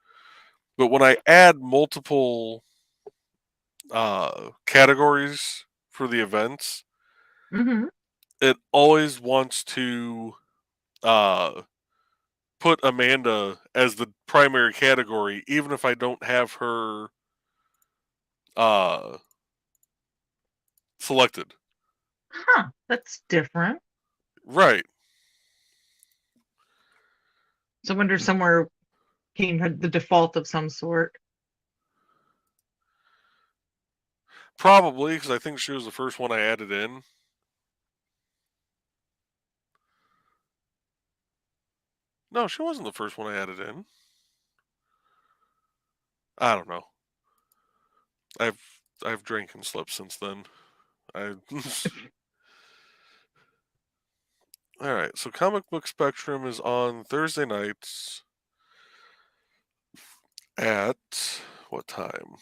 But when I add multiple categories for the events, Mm-hmm. it always wants to put Amanda as the primary category, even if I don't have her selected. Huh. That's different. Right. So I wonder somewhere came the default of some sort. Probably, because I think she was the first one I added in. No, she wasn't the first one I added in. I don't know. I've drank and slept since then. All right, so Comic Book Spectrum is on Thursday nights at what time?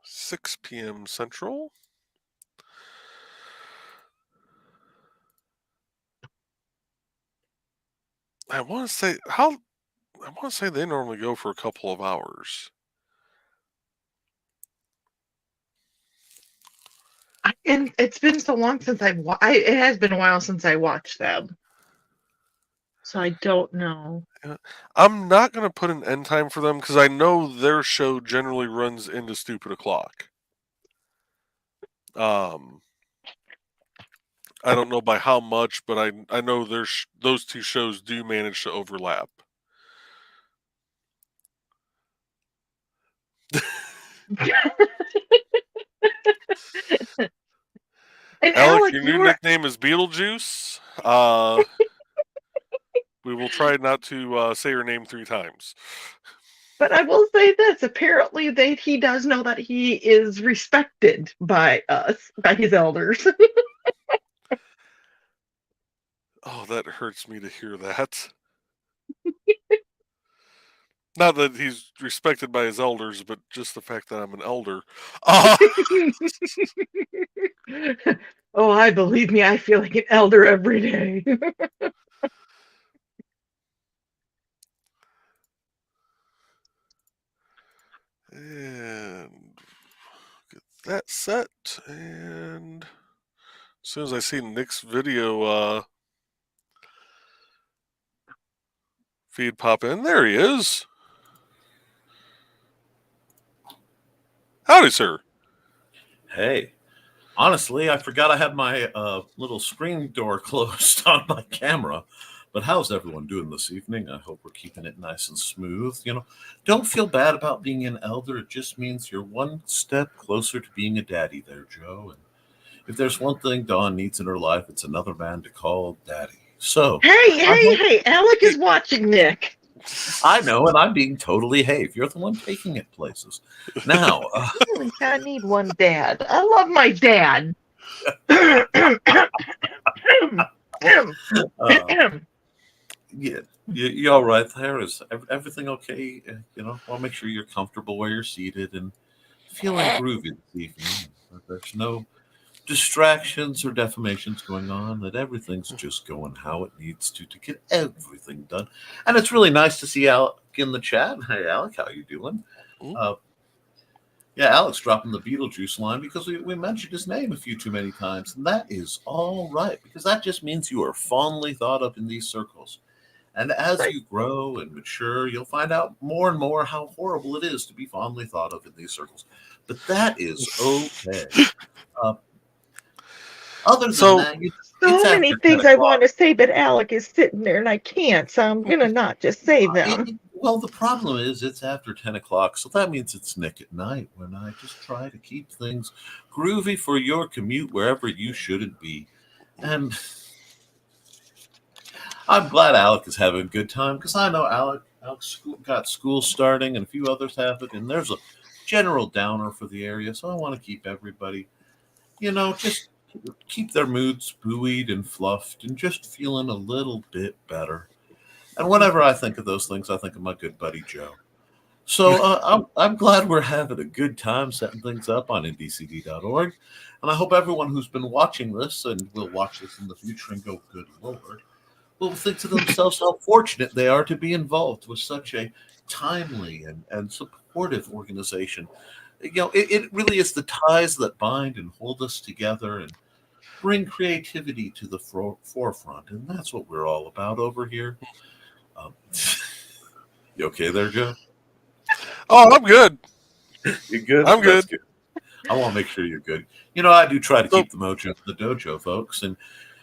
6 p.m. Central. I want to say they normally go for a couple of hours. And it's been so long since it has been a while since I watched them. So I don't know. I'm not going to put an end time for them because I know their show generally runs into stupid o'clock. I don't know by how much, but I know those two shows do manage to overlap. And Alec, Alec, your new nickname is Beetlejuice. We will try not to say your name 3 times. but I will say this: apparently, he does know that he is respected by us, by his elders. Oh, that hurts me to hear that. Not that he's respected by his elders, but just the fact that I'm an elder. Oh, I believe me, I feel like an elder every day. And get that set. And as soon as I see Nick's video feed pop in, there he is. Howdy, sir. Hey, honestly, I forgot I had my little screen door closed on my camera. But how's everyone doing this evening? I hope we're keeping it nice and smooth. Don't feel bad about being an elder. It just means you're one step closer to being a daddy there, Joe. And if there's one thing Dawn needs in her life, it's another man to call daddy. So, Hey, Alec is watching Nick. I know, and I'm being totally if you're the one taking it places. Now, I need one dad. I love my dad. Yeah, you all right there? Is everything okay? I'll make sure you're comfortable where you're seated and feeling groovy this evening. There's no distractions or defamations going on, that everything's just going how it needs to get everything done. And it's really nice to see Alec in the chat. Hey, Alec, how you doing? Yeah, Alex dropping the Beetlejuice line because we mentioned his name a few too many times. And that is all right, because that just means you are fondly thought of in these circles. And as you grow and mature, you'll find out more and more how horrible it is to be fondly thought of in these circles. But that is okay. Other than that, so many things I want to say, but Alec is sitting there and I can't, so I'm gonna not just say them. Well, the problem is it's after 10 o'clock, so that means it's Nick at night when I just try to keep things groovy for your commute wherever you shouldn't be. And I'm glad Alec is having a good time, because I know Alec got school starting and a few others have it, and there's a general downer for the area, so I want to keep everybody, just keep their moods buoyed and fluffed and just feeling a little bit better. And whenever I think of those things, I think of my good buddy Joe. So I'm glad we're having a good time setting things up on IndieCD.org. And I hope everyone who's been watching this and will watch this in the future and go, good Lord, will think to themselves how fortunate they are to be involved with such a timely and supportive organization. It really is the ties that bind and hold us together and bring creativity to the forefront. And that's what we're all about over here. You okay there, Joe? Oh, I'm good. You good? I'm good. Good. I want to make sure you're good. I do try to keep the mojo in the dojo, folks, and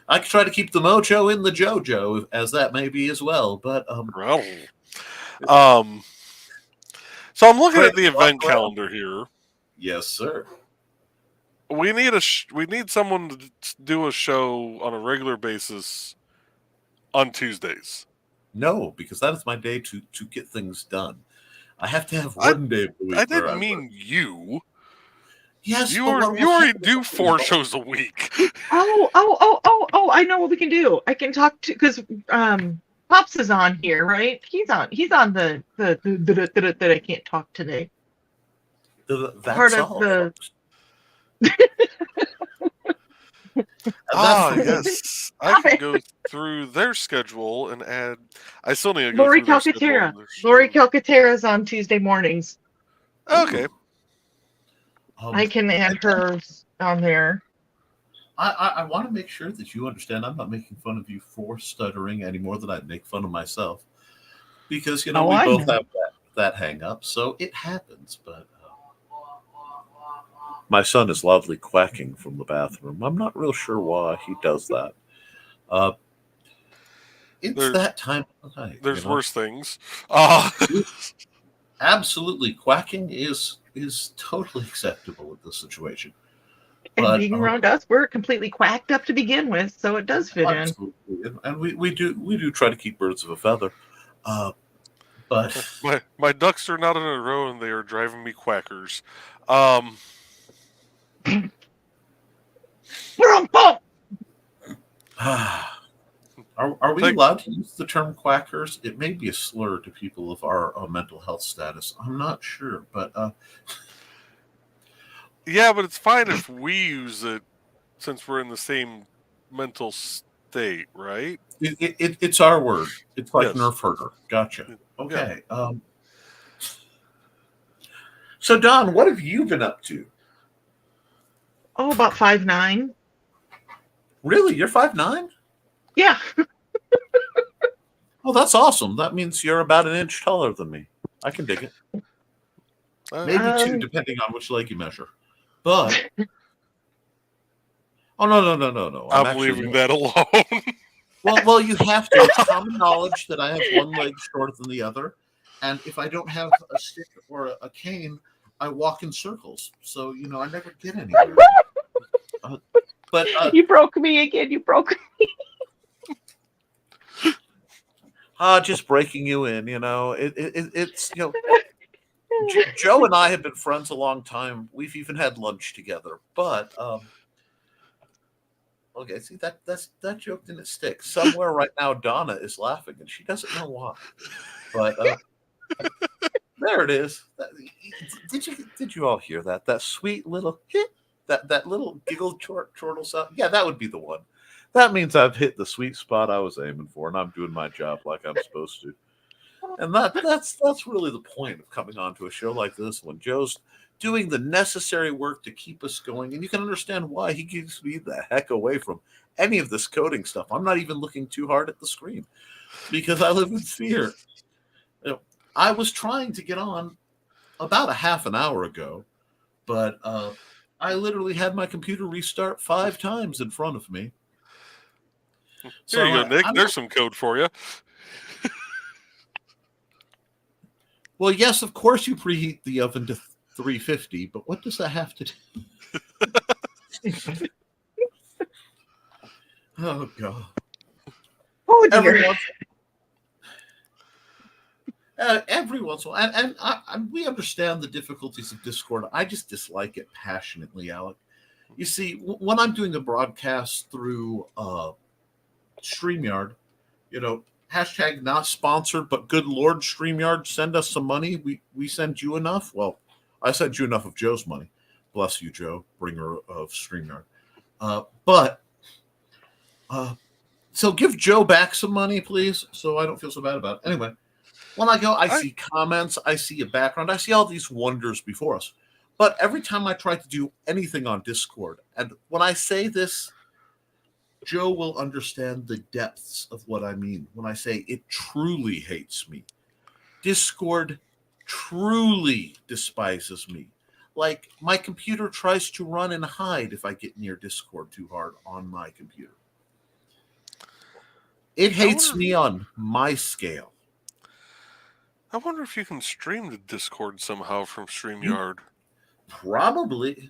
I try to keep the mojo in the JoJo, as that may be as well. But so I'm looking at the event calendar here. Yes, sir. We need someone to do a show on a regular basis on Tuesdays. No, because that is my day to get things done. I have to have one day of the week. I didn't mean you. Yes, you already do 4 shows a week. Oh! I know what we can do. I can talk to, because Pops is on here, right? He's on the that I can't talk today. That's part of the. Yes. I can go through their schedule and add. I still need to go Lori through their schedule. Lori Calcaterra's on Tuesday mornings. Okay. I can add her on there. I want to make sure that you understand I'm not making fun of you for stuttering any more than I'd make fun of myself. Because, we both have that hang up, so it happens. But my son is loudly quacking from the bathroom. I'm not real sure why he does that. It's that time of night. There's worse things. Absolutely. Quacking is totally acceptable in this situation. And being around us, we're completely quacked up to begin with, so it does fit in. And we do try to keep birds of a feather. But my ducks are not in a row and they are driving me quackers. We're on boat. Are we allowed to use the term quackers? It may be a slur to people of our mental health status. I'm not sure, but yeah, but it's fine if we use it since we're in the same mental state, right? It's our word. It's like Nerf herder. Gotcha. Okay. Yeah. So Don, what have you been up to? Oh, about 5'9". Really? You're 5'9"? Yeah. Oh, that's awesome. That means you're about an inch taller than me. I can dig it. Maybe 2, depending on which leg you measure. But no. I'm leaving that alone. Well, you have to. It's common knowledge that I have one leg shorter than the other, and if I don't have a stick or a cane, I walk in circles. So I never get anywhere. But you broke me again. You broke me. Just breaking you in. It's Joe and I have been friends a long time. We've even had lunch together. But okay, see that joke didn't stick. Somewhere right now, Donna is laughing, and she doesn't know why. But there it is. Did you all hear that? That sweet little hit That little giggle chortle sound. Yeah, that would be the one. That means I've hit the sweet spot I was aiming for, and I'm doing my job like I'm supposed to. And that's really the point of coming onto a show like this when Joe's doing the necessary work to keep us going, and you can understand why he keeps me the heck away from any of this coding stuff. I'm not even looking too hard at the screen because I live in fear. You know, I was trying to get on about a half an hour ago, but I literally had my computer restart 5 times in front of me. Here So you go, Nick. I'm There's some code for you. well, yes, of course you preheat the oven to 350, but what does that have to do? Oh God! Oh dear. Every once in a while, and we understand the difficulties of Discord. I just dislike it passionately, Alec. You see, when I'm doing a broadcast through StreamYard, hashtag not sponsored, but good Lord StreamYard, send us some money. We send you enough. Well, I sent you enough of Joe's money. Bless you, Joe, bringer of StreamYard. So give Joe back some money, please, so I don't feel so bad about it. Anyway, when I go, I see comments, I see a background, I see all these wonders before us. But every time I try to do anything on Discord, and when I say this, Joe will understand the depths of what I mean when I say it truly hates me. Discord truly despises me. Like, my computer tries to run and hide if I get near Discord too hard on my computer. It hates me on my scale. I wonder if you can stream to Discord somehow from StreamYard. Probably.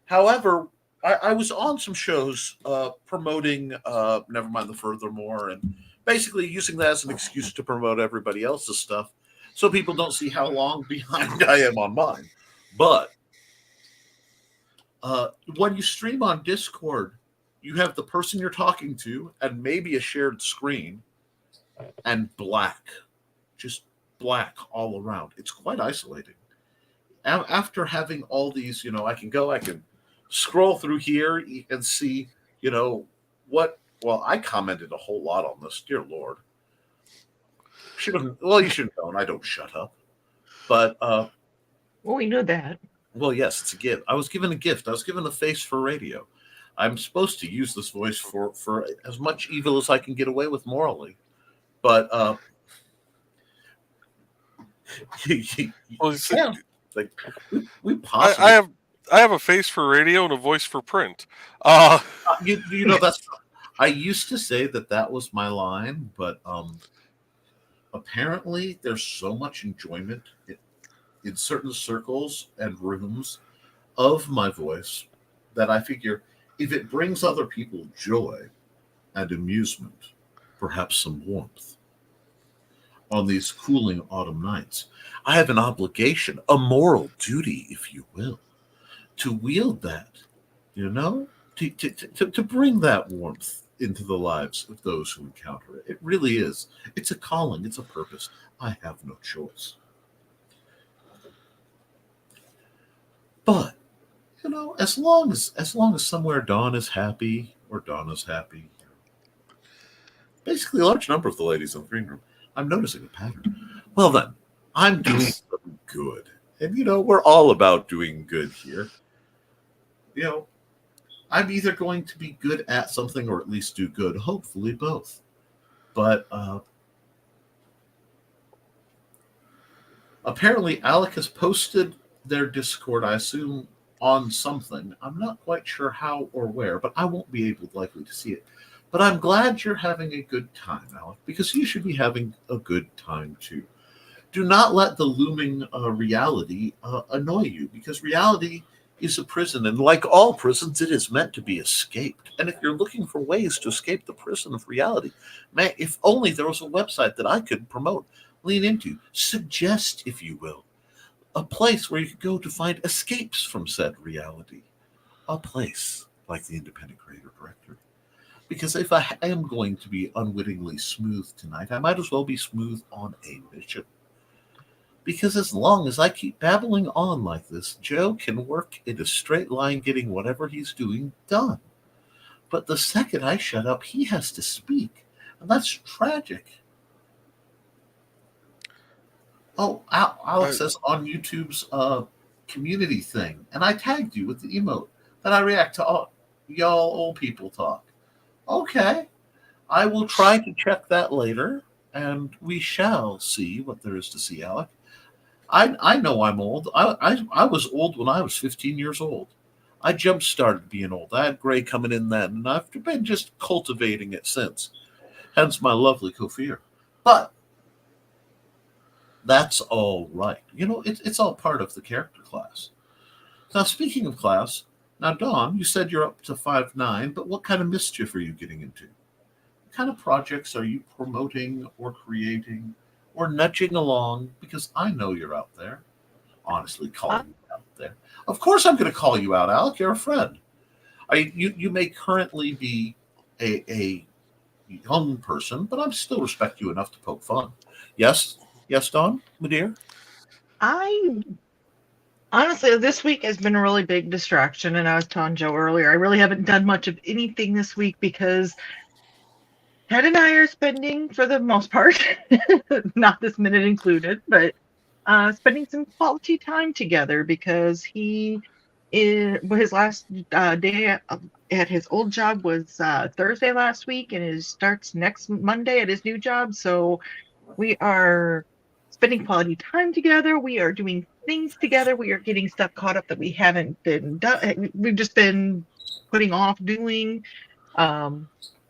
However, I was on some shows promoting Never Mind the Furthermore and basically using that as an excuse to promote everybody else's stuff so people don't see how long behind I am on mine. But when you stream on Discord, you have the person you're talking to and maybe a shared screen and black. Just black all around. It's quite isolating. After having all these, I can scroll through here and see, what. Well, I commented a whole lot on this. Dear Lord, you should have known. I don't shut up. But well, we know that. Well, yes, it's a gift. I was given a gift. I was given a face for radio. I'm supposed to use this voice for as much evil as I can get away with morally. But Well, yeah. Like we possibly. I have a face for radio and a voice for print. That's. I used to say that was my line, but apparently there's so much enjoyment in certain circles and rooms of my voice that I figure if it brings other people joy and amusement, perhaps some warmth on these cooling autumn nights, I have an obligation, a moral duty, if you will, to wield that, to bring that warmth into the lives of those who encounter it. It really is. It's a calling. It's a purpose. I have no choice. But, as long as somewhere Dawn is happy, or Donna's happy, basically a large number of the ladies in the green room, I'm noticing a pattern. Well then, I'm doing something good. And, we're all about doing good here. I'm either going to be good at something or at least do good, hopefully both. But apparently Alec has posted their Discord, I assume, on something. I'm not quite sure how or where, but I won't be likely to see it. But I'm glad you're having a good time, Alec, because you should be having a good time too. Do not let the looming reality annoy you, because reality is a prison, and like all prisons, it is meant to be escaped. And if you're looking for ways to escape the prison of reality, man, if only there was a website that I could promote, lean into, suggest, if you will, a place where you could go to find escapes from said reality. A place like the Independent Creator Directory. Because if I am going to be unwittingly smooth tonight, I might as well be smooth on a mission. Because as long as I keep babbling on like this, Joe can work in a straight line getting whatever he's doing done. But the second I shut up, he has to speak. And that's tragic. Oh, Alex I, says on YouTube's community thing, and I tagged you with the emote that I react to all y'all old people talk. Okay, I will try to check that later, and we shall see what there is to see, Alec. I know I'm old. I was old when I was 15 years old. I jump started being old. I had gray coming in then, and I've been just cultivating it since. Hence my lovely coiffure. But that's all right. It's all part of the character class. Now, speaking of class, now, Dawn, you said you're up to 5'9", but what kind of mischief are you getting into? What kind of projects are you promoting or creating or nudging along? Because I know you're out there. Honestly, calling you out there. Of course, I'm going to call you out, Alec. You're a friend. You may currently be a young person, but I still respect you enough to poke fun. Yes, Dawn, my dear. I honestly, this week has been a really big distraction, and I was telling Joe earlier, I really haven't done much of anything this week because Ted and I are spending, for the most part, not this minute included, but spending some quality time together because his last day at his old job was Thursday last week, and it starts next Monday at his new job. So we are spending quality time together. We are doing things together. We are getting stuff caught up that we haven't been done. We've just been putting off doing.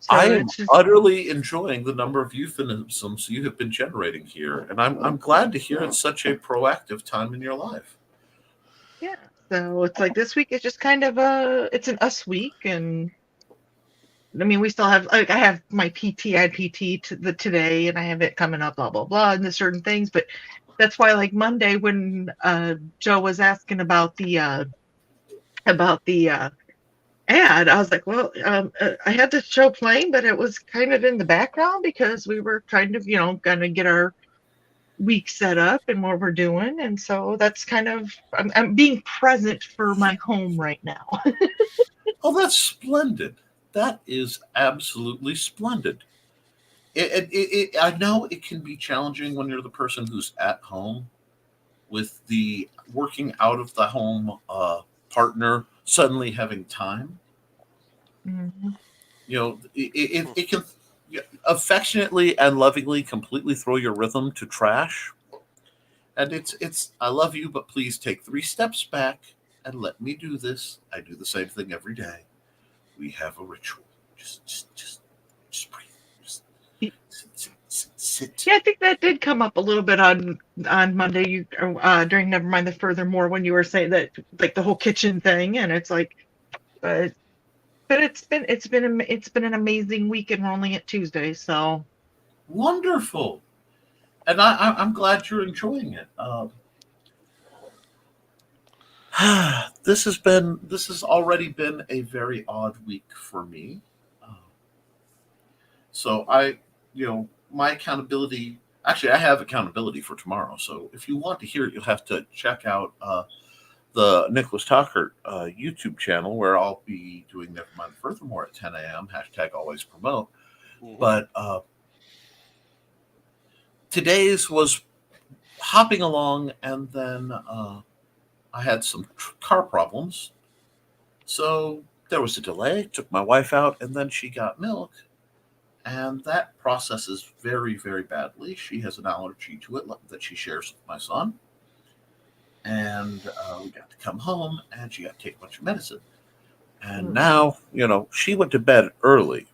So I am it's just, utterly enjoying the number of euphemisms you have been generating here, and I'm glad to hear it's such a proactive time in your life. yeah. So it's like this week is just kind of it's an us week, and I mean we still have, like, I have my PT, I had PT today, and I have it coming up, blah blah blah, and the certain things, but that's why, like, Monday when Joe was asking about the ad, I was like, well, I had the show playing, but it was kind of in the background because we were trying to, gonna get our week set up and what we're doing, and so that's kind of, I'm being present for my home right now. Oh, that's splendid. That is absolutely splendid. I know it can be challenging when you're the person who's at home with the working out of the home partner suddenly having time. Mhm. It can affectionately and lovingly completely throw your rhythm to trash. And it's I love you, but please take 3 steps back and let me do this. I do the same thing every day. We have a ritual. Just breathe. Just sit. Yeah, I think that did come up a little bit on Monday. During, never mind the furthermore, when you were saying that, like, the whole kitchen thing, and it's like, but it's been an amazing week, and we're only at Tuesday, so Wonderful. And I'm glad you're enjoying it. This has already been a very odd week for me. Uh, so my accountability. Actually, I have accountability for tomorrow. So if you want to hear it, you'll have to check out the Nicholas Tucker YouTube channel, where I'll be doing Nevermind Furthermore at 10 a.m. # always promote. Mhm. But today's was hopping along, and then I had some car problems. So there was a delay, took my wife out, and then she got milk. And that processes very, very badly. She has an allergy to it that she shares with my son. And we got to come home, and she got to take a bunch of medicine. And now, she went to bed early,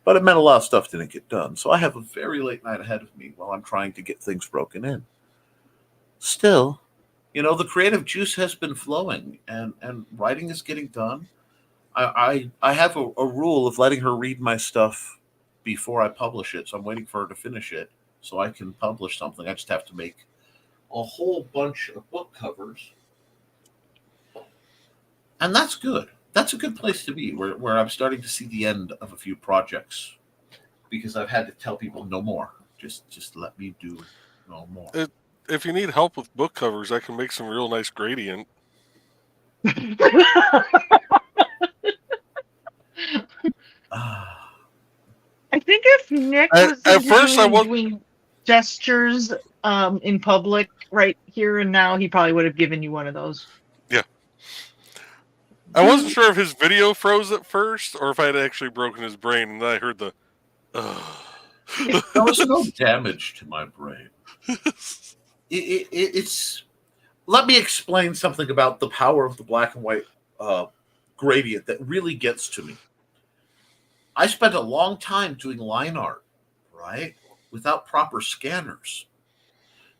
but it meant a lot of stuff didn't get done. So I have a very late night ahead of me while I'm trying to get things broken in. Still, the creative juice has been flowing, and writing is getting done. I have a rule of letting her read my stuff before I publish it, so I'm waiting for her to finish it so I can publish something. I just have to make a whole bunch of book covers, and that's good. That's a good place to be, where I'm starting to see the end of a few projects, because I've had to tell people no more. Just let me do no more. if you need help with book covers, I can make some real nice gradient. I think if Nick was At first, I into was doing gestures in public right here and now, he probably would have given you one of those. yeah. I wasn't sure if his video froze at first or if I had actually broken his brain, and then I heard the. There was no damage to my brain. It's. Let me explain something about the power of the black and white gradient that really gets to me. I spent a long time doing line art, right, without proper scanners.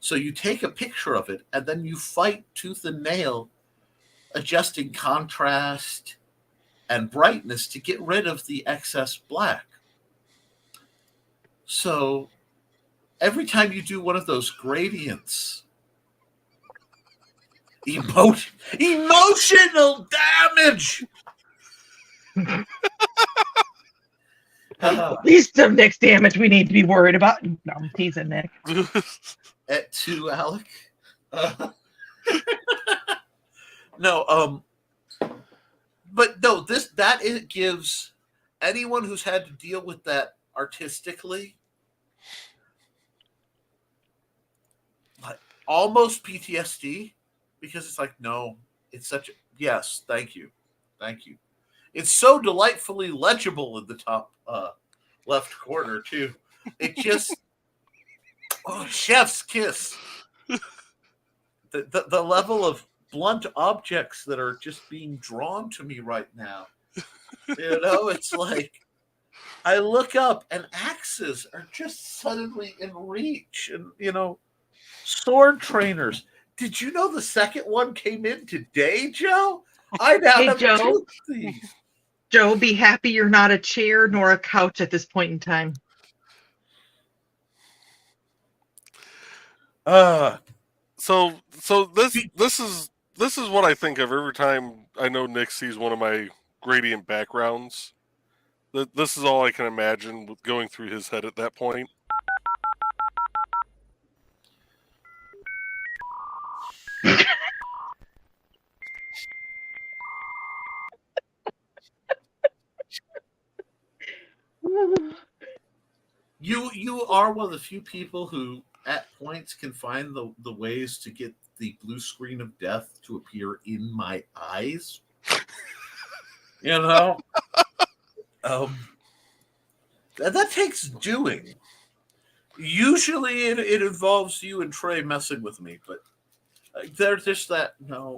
So you take a picture of it and then you fight tooth and nail adjusting contrast and brightness to get rid of the excess black. So every time you do one of those gradients, emotional damage. Least of Nick's damage we need to be worried about. No, I'm teasing Nick. At 2, Alec. No, but no, it gives anyone who's had to deal with that artistically like almost PTSD, because it's like, no, it's such a yes, thank you. It's so delightfully legible in the top left corner too. It just chef's kiss. The level of blunt objects that are just being drawn to me right now. It's like I look up and axes are just suddenly in reach, and sword trainers. Did you know the second one came in today, Joe? I now Hey, have Joe. 2 of these. Joe, be happy you're not a chair nor a couch at this point in time. So this is what I think of every time I know Nick sees one of my gradient backgrounds. This is all I can imagine with going through his head at that point. You are one of the few people who at points can find the ways to get the blue screen of death to appear in my eyes. That takes doing. Usually it involves you and Trey messing with me, but there's just that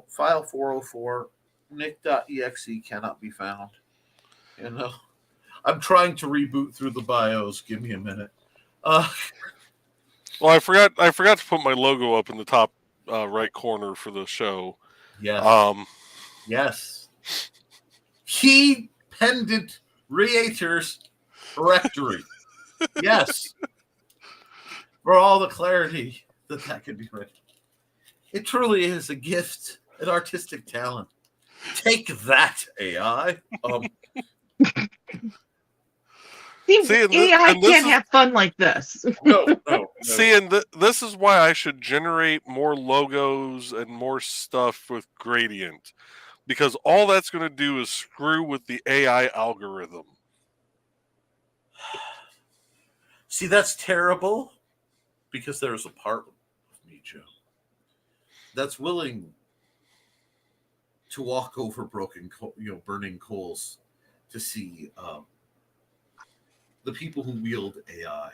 file 404 nick.exe cannot be found. I'm trying to reboot through the BIOS. Give me a minute. Well, I forgot to put my logo up in the top right corner for the show. Yes. Yes. Key pendant reators directory. Yes. For all the clarity that could be read. It truly is a gift, an artistic talent. Take that, AI. See, AI can't have fun like this. No. See, and this is why I should generate more logos and more stuff with gradient, because all that's going to do is screw with the AI algorithm. See, that's terrible, because there's a part of me, Joe, that's willing to walk over burning coals to see the people who wield AI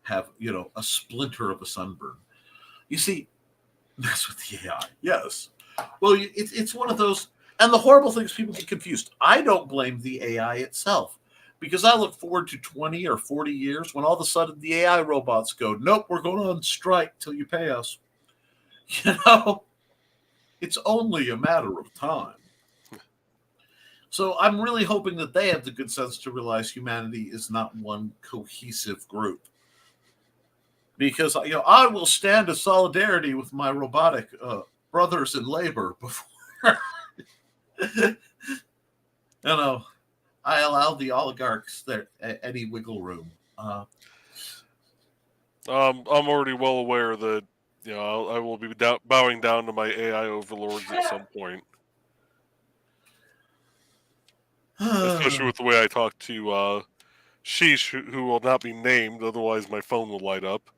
have, a splinter of a sunburn. You see, that's with the AI. Yes. Well, it's one of those, and the horrible thing is people get confused. I don't blame the AI itself, because I look forward to 20 or 40 years when all of a sudden the AI robots go, nope, we're going on strike till you pay us. It's only a matter of time. So I'm really hoping that they have the good sense to realize humanity is not one cohesive group. Because I will stand in solidarity with my robotic brothers in labor before I allow the oligarchs any wiggle room. I'm already well aware that I will be bowing down to my AI overlords at some point, especially with the way I talk to Sheesh, who will not be named, otherwise my phone will light up.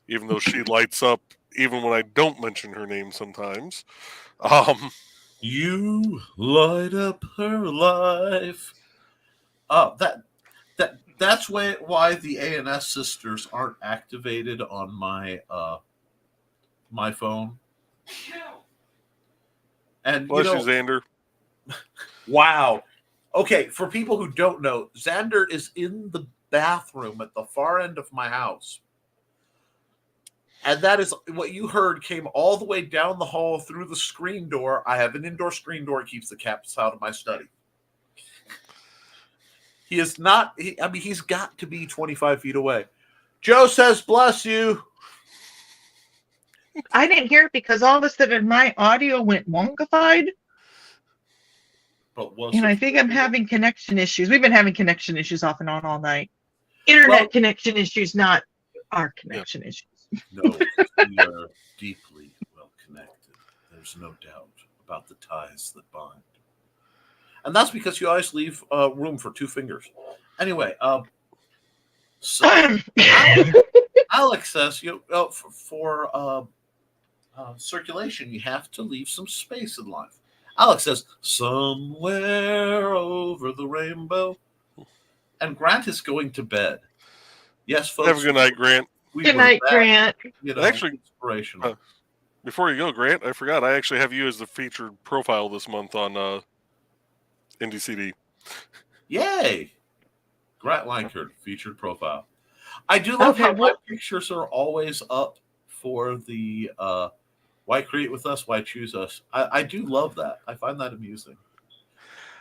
Even though she lights up even when I don't mention her name sometimes. You light up her life. Oh, that's why the ANS sisters aren't activated on my my phone. And Bless you, Xander. Wow. Okay, for people who don't know, Xander is in the bathroom at the far end of my house. And that is what you heard came all the way down the hall through the screen door. I have an indoor screen door, keeps the cats out of my study. He is not, he's got to be 25 feet away. Joe says, bless you. I didn't hear it because all of a sudden my audio went wonkified. But And I think I'm having connection issues. We've been having connection issues off and on all night. Internet connection issues, not our connection issues. No, we are deeply well connected. There's no doubt about the ties that bind. And that's because you always leave room for two fingers. Anyway, so Alex says for circulation, you have to leave some space in life. Alex says, somewhere over the rainbow. And Grant is going to bed. Yes, folks. Have a good night, Grant. Good night, Grant. Actually, inspirational. Before you go, Grant, I forgot. I actually have you as the featured profile this month on IndieCD. Yay! Grant Lankard, featured profile. I do love how my pictures are always up for the Why Create With Us, Why Choose Us. I do love that. I find that amusing.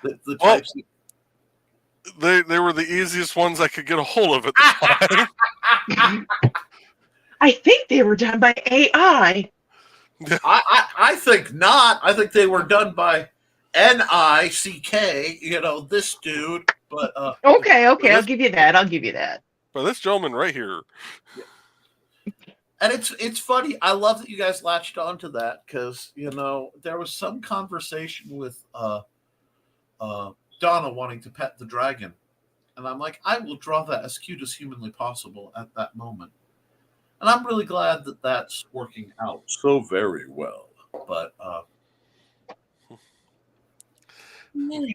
The types. They were the easiest ones I could get a hold of at the time. I think they were done by AI. I think not. I think they were done by NICK, this dude. But okay, I'll give you that. But this gentleman right here. And it's funny. I love that you guys latched onto that because there was some conversation with Donna wanting to pet the dragon, and I'm like, I will draw that as cute as humanly possible at that moment. And I'm really glad that that's working out so very well. But good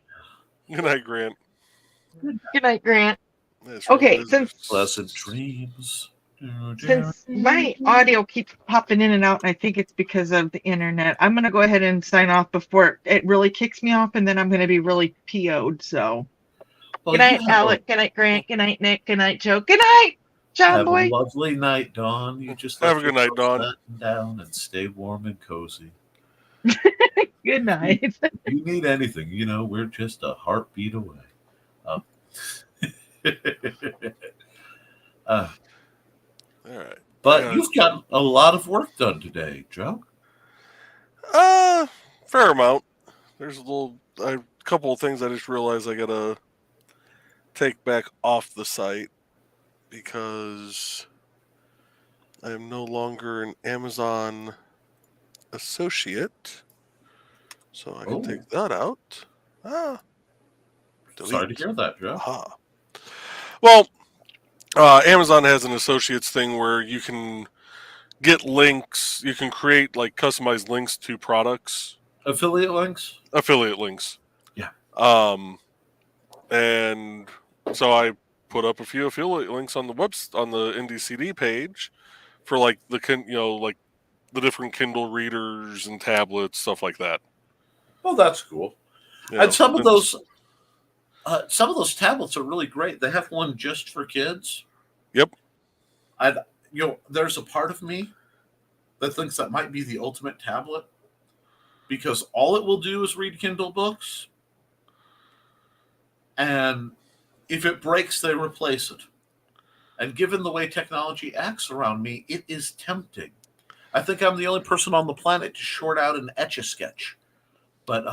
night, Grant. Good night, Grant. Okay, since pleasant dreams. Since my audio keeps popping in and out, and I think it's because of the internet, I'm going to go ahead and sign off before it really kicks me off, and then I'm going to be really PO'd. So, good night, Alec. Good night, Grant. Good night, Nick. Good night, Joe. Good night, John Boy. Have a lovely night, Dawn. You just have a good night, Dawn. Down and stay warm and cozy. Good night. If you need anything, we're just a heartbeat away. All right. But you've got a lot of work done today, Joe. Fair amount. There's a couple of things I just realized I gotta take back off the site because I am no longer an Amazon associate. So I can take that out. Delete. Sorry to hear that, Joe. Well, Amazon has an associates thing where you can get links. You can create customized links to products. Affiliate links? Affiliate links. Yeah. And so I put up a few affiliate links on the IndieCD page for the different Kindle readers and tablets, stuff like that. Oh, that's cool. And some of those tablets are really great. They have one just for kids. Yep. There's a part of me that thinks that might be the ultimate tablet because all it will do is read Kindle books. And if it breaks, they replace it. And given the way technology acts around me, it is tempting. I think I'm the only person on the planet to short out an Etch-a-Sketch. But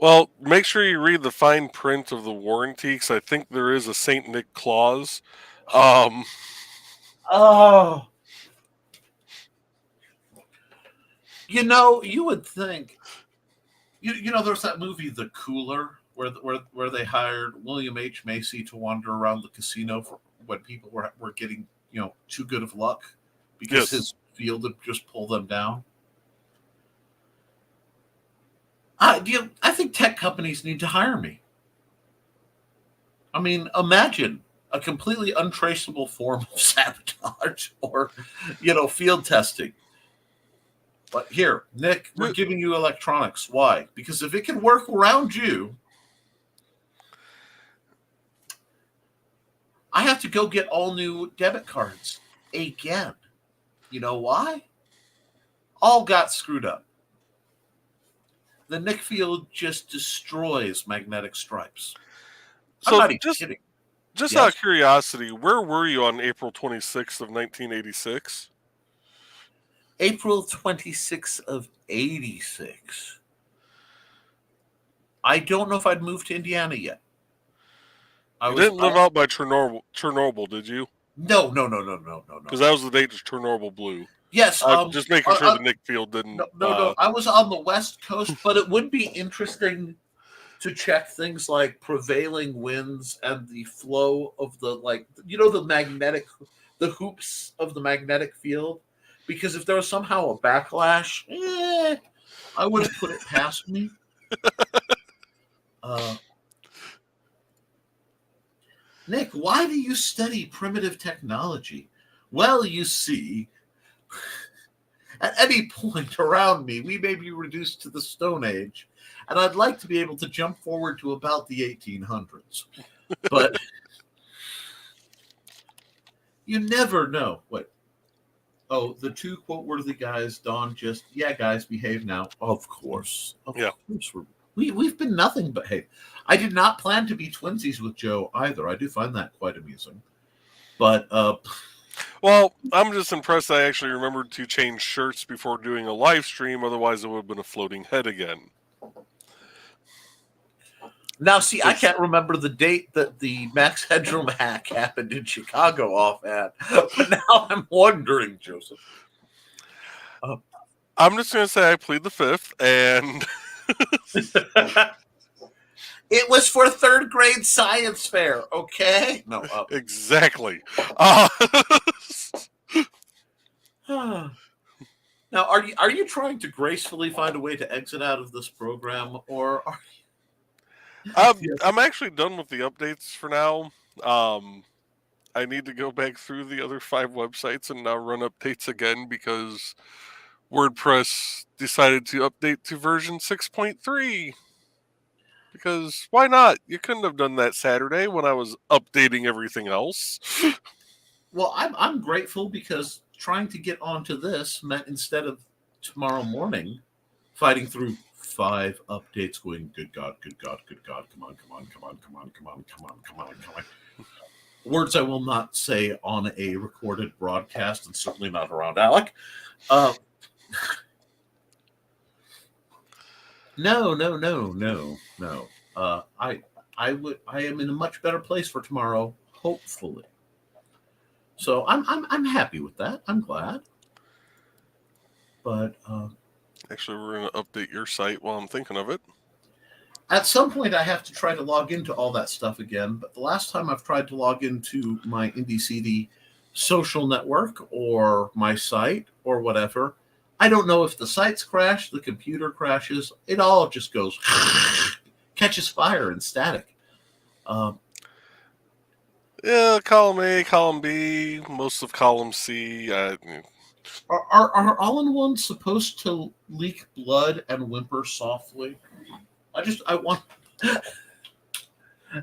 Well, make sure you read the fine print of the warranty, because I think there is a Saint Nick clause. Um, Oh, you would think. There's that movie, The Cooler, where they hired William H. Macy to wander around the casino for when people were getting too good of luck because yes. his field would just pull them down. I think tech companies need to hire me. I mean, imagine a completely untraceable form of sabotage or, field testing. But here, Nick, we're giving you electronics. Why? Because if it can work around you, I have to go get all new debit cards again. You know why? All got screwed up. The Nick field just destroys magnetic stripes. I'm So not even kidding. Just Yes? out of curiosity, where were you on April 26th of 1986? April 26th of 86. I don't know if I'd moved to Indiana yet. You didn't live out by Chernobyl, did you? No. Because that was the date Chernobyl blew. Yes. Just making sure the Nick field didn't. No. I was on the West Coast, but it would be interesting to check things like prevailing winds and the flow of the the hoops of the magnetic field. Because if there was somehow a backlash, I wouldn't put it past me. Nick, why do you study primitive technology? Well, you see, at any point around me, we may be reduced to the Stone Age, and I'd like to be able to jump forward to about the 1800s. But you never know. What? Oh, the two quote-worthy guys, Don just, guys, behave now. Of course. Of course. We've been nothing but hey. I did not plan to be twinsies with Joe either. I do find that quite amusing. But well, I'm just impressed I actually remembered to change shirts before doing a live stream. Otherwise, it would have been a floating head again. Now, see, I can't remember the date that the Max Headroom hack happened in Chicago offhand, but now I'm wondering, Joseph. I'm just going to say I plead the fifth, and it was for third grade science fair, okay? No, exactly. Now, are you trying to gracefully find a way to exit out of this program, or are you? I'm actually done with the updates for now. I need to go back through the other 5 websites and now run updates again because WordPress decided to update to version 6.3. Because why not? You couldn't have done that Saturday when I was updating everything else. Well, I'm grateful because trying to get onto this meant instead of tomorrow morning fighting through 5 updates going, good God, come on. Words I will not say on a recorded broadcast and certainly not around Alec. No. I am in a much better place for tomorrow, hopefully. So I'm happy with that. I'm glad. But actually, we're going to update your site while I'm thinking of it. At some point, I have to try to log into all that stuff again. But the last time I've tried to log into my IndieCD social network or my site or whatever, I don't know if the sites crash, the computer crashes. It all just goes, catches fire and static. Yeah, column A, column B, most of column C. Are all-in-ones supposed to leak blood and whimper softly? I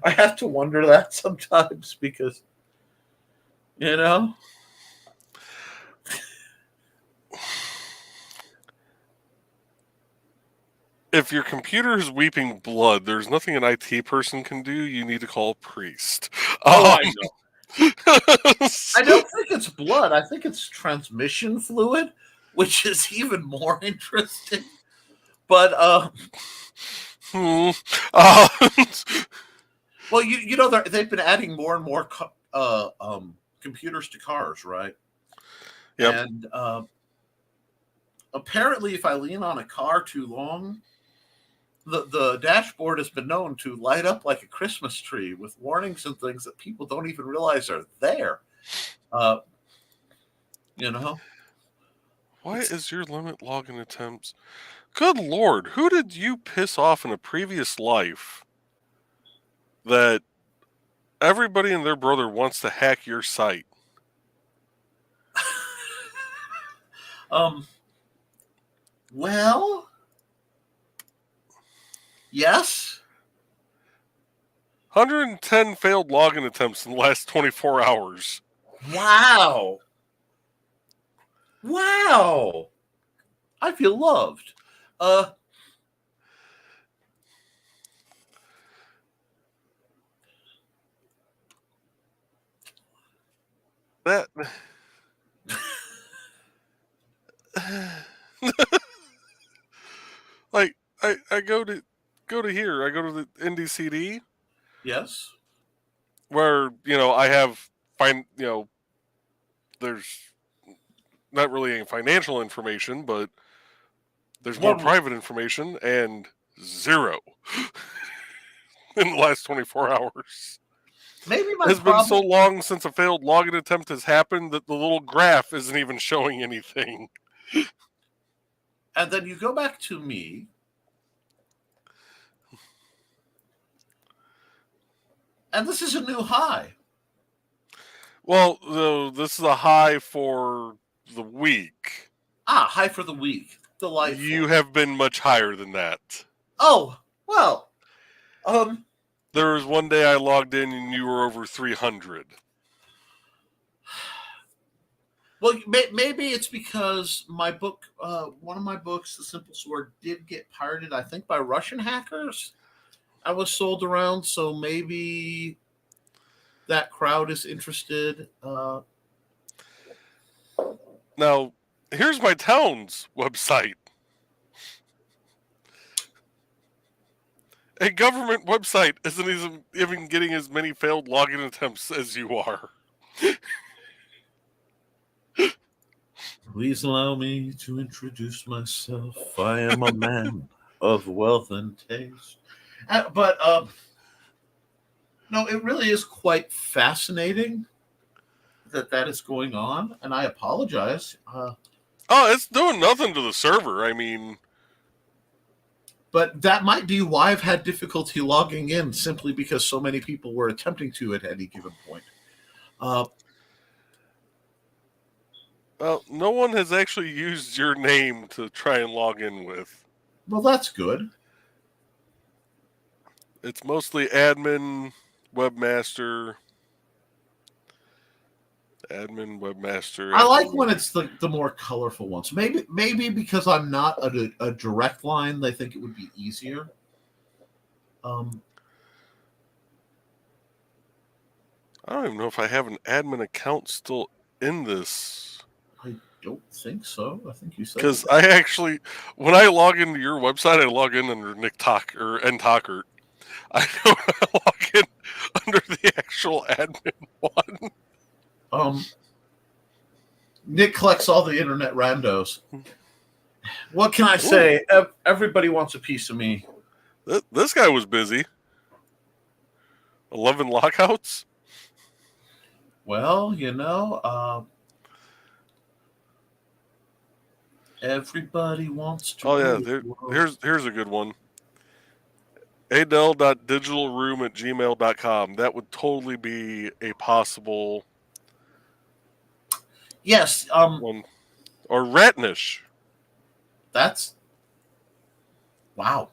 have to wonder that sometimes because, If your computer is weeping blood, there's nothing an IT person can do. You need to call a priest. I know. I don't think it's blood. I think it's transmission fluid, which is even more interesting. But Uh, Well, you know they've been adding more and more computers to cars, right? Yep. And apparently, if I lean on a car too long, the dashboard has been known to light up like a Christmas tree with warnings and things that people don't even realize are there. Uh, you know, Why is your limit login attempts? Good Lord, who did you piss off in a previous life that everybody and their brother wants to hack your site? well, yes. 110 failed login attempts in the last 24 hours. Wow. Wow. I feel loved. That like I go to here. I go to the IndieCD Yes. where I have there's not really any financial information, but there's more One private information, and zero in the last 24 hours. maybe It my has been so problem. long since a failed login attempt has happened that the little graph isn't even showing anything. And then you go back to me. And this is a new high. Well, this is a high for the week. High for the week. Delightful. You have been much higher than that. Oh, well. There was one day I logged in and you were over 300. Well, maybe it's because my book, one of my books, The Simple Sword, did get pirated, I think, by Russian hackers. I was sold around, so maybe that crowd is interested. Now, here's my town's website. A government website isn't even getting as many failed login attempts as you are. Please allow me to introduce myself. I am a man of wealth and taste. But no, it really is quite fascinating that is going on, and I apologize. Oh, it's doing nothing to the server. I mean, but that might be why I've had difficulty logging in, simply because so many people were attempting to at any given point. Well, no one has actually used your name to try and log in with. Well, that's good. It's mostly admin, webmaster, I like when it's the more colorful ones. Maybe because I'm not a direct line, they think it would be easier. I don't even know if I have an admin account still in this. I don't think so. I think you said because I actually, when I log into your website, I log in under Nick Talk or N Talkert. I don't log in under the actual admin one. Nick collects all the internet randos. What can I say? Everybody wants a piece of me. This guy was busy. 11 lockouts? Well, everybody wants to. Oh yeah, here's a good one. adel.digitalroom@gmail.com. That would totally be a possible Yes. one. Or Ratnish. That's wow.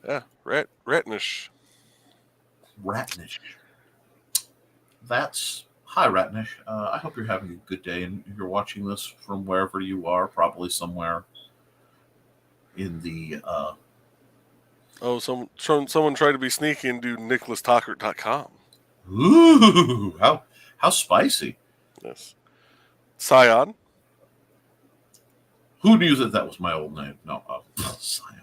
Yeah, Ratnish. Ratnish. That's hi, Ratnish. I hope you're having a good day, and you're watching this from wherever you are, probably somewhere in the. Someone tried to be sneaky and do nicholastalkert.com. Ooh, how spicy! Yes. Scion. Who knew that was my old name? No, Scion.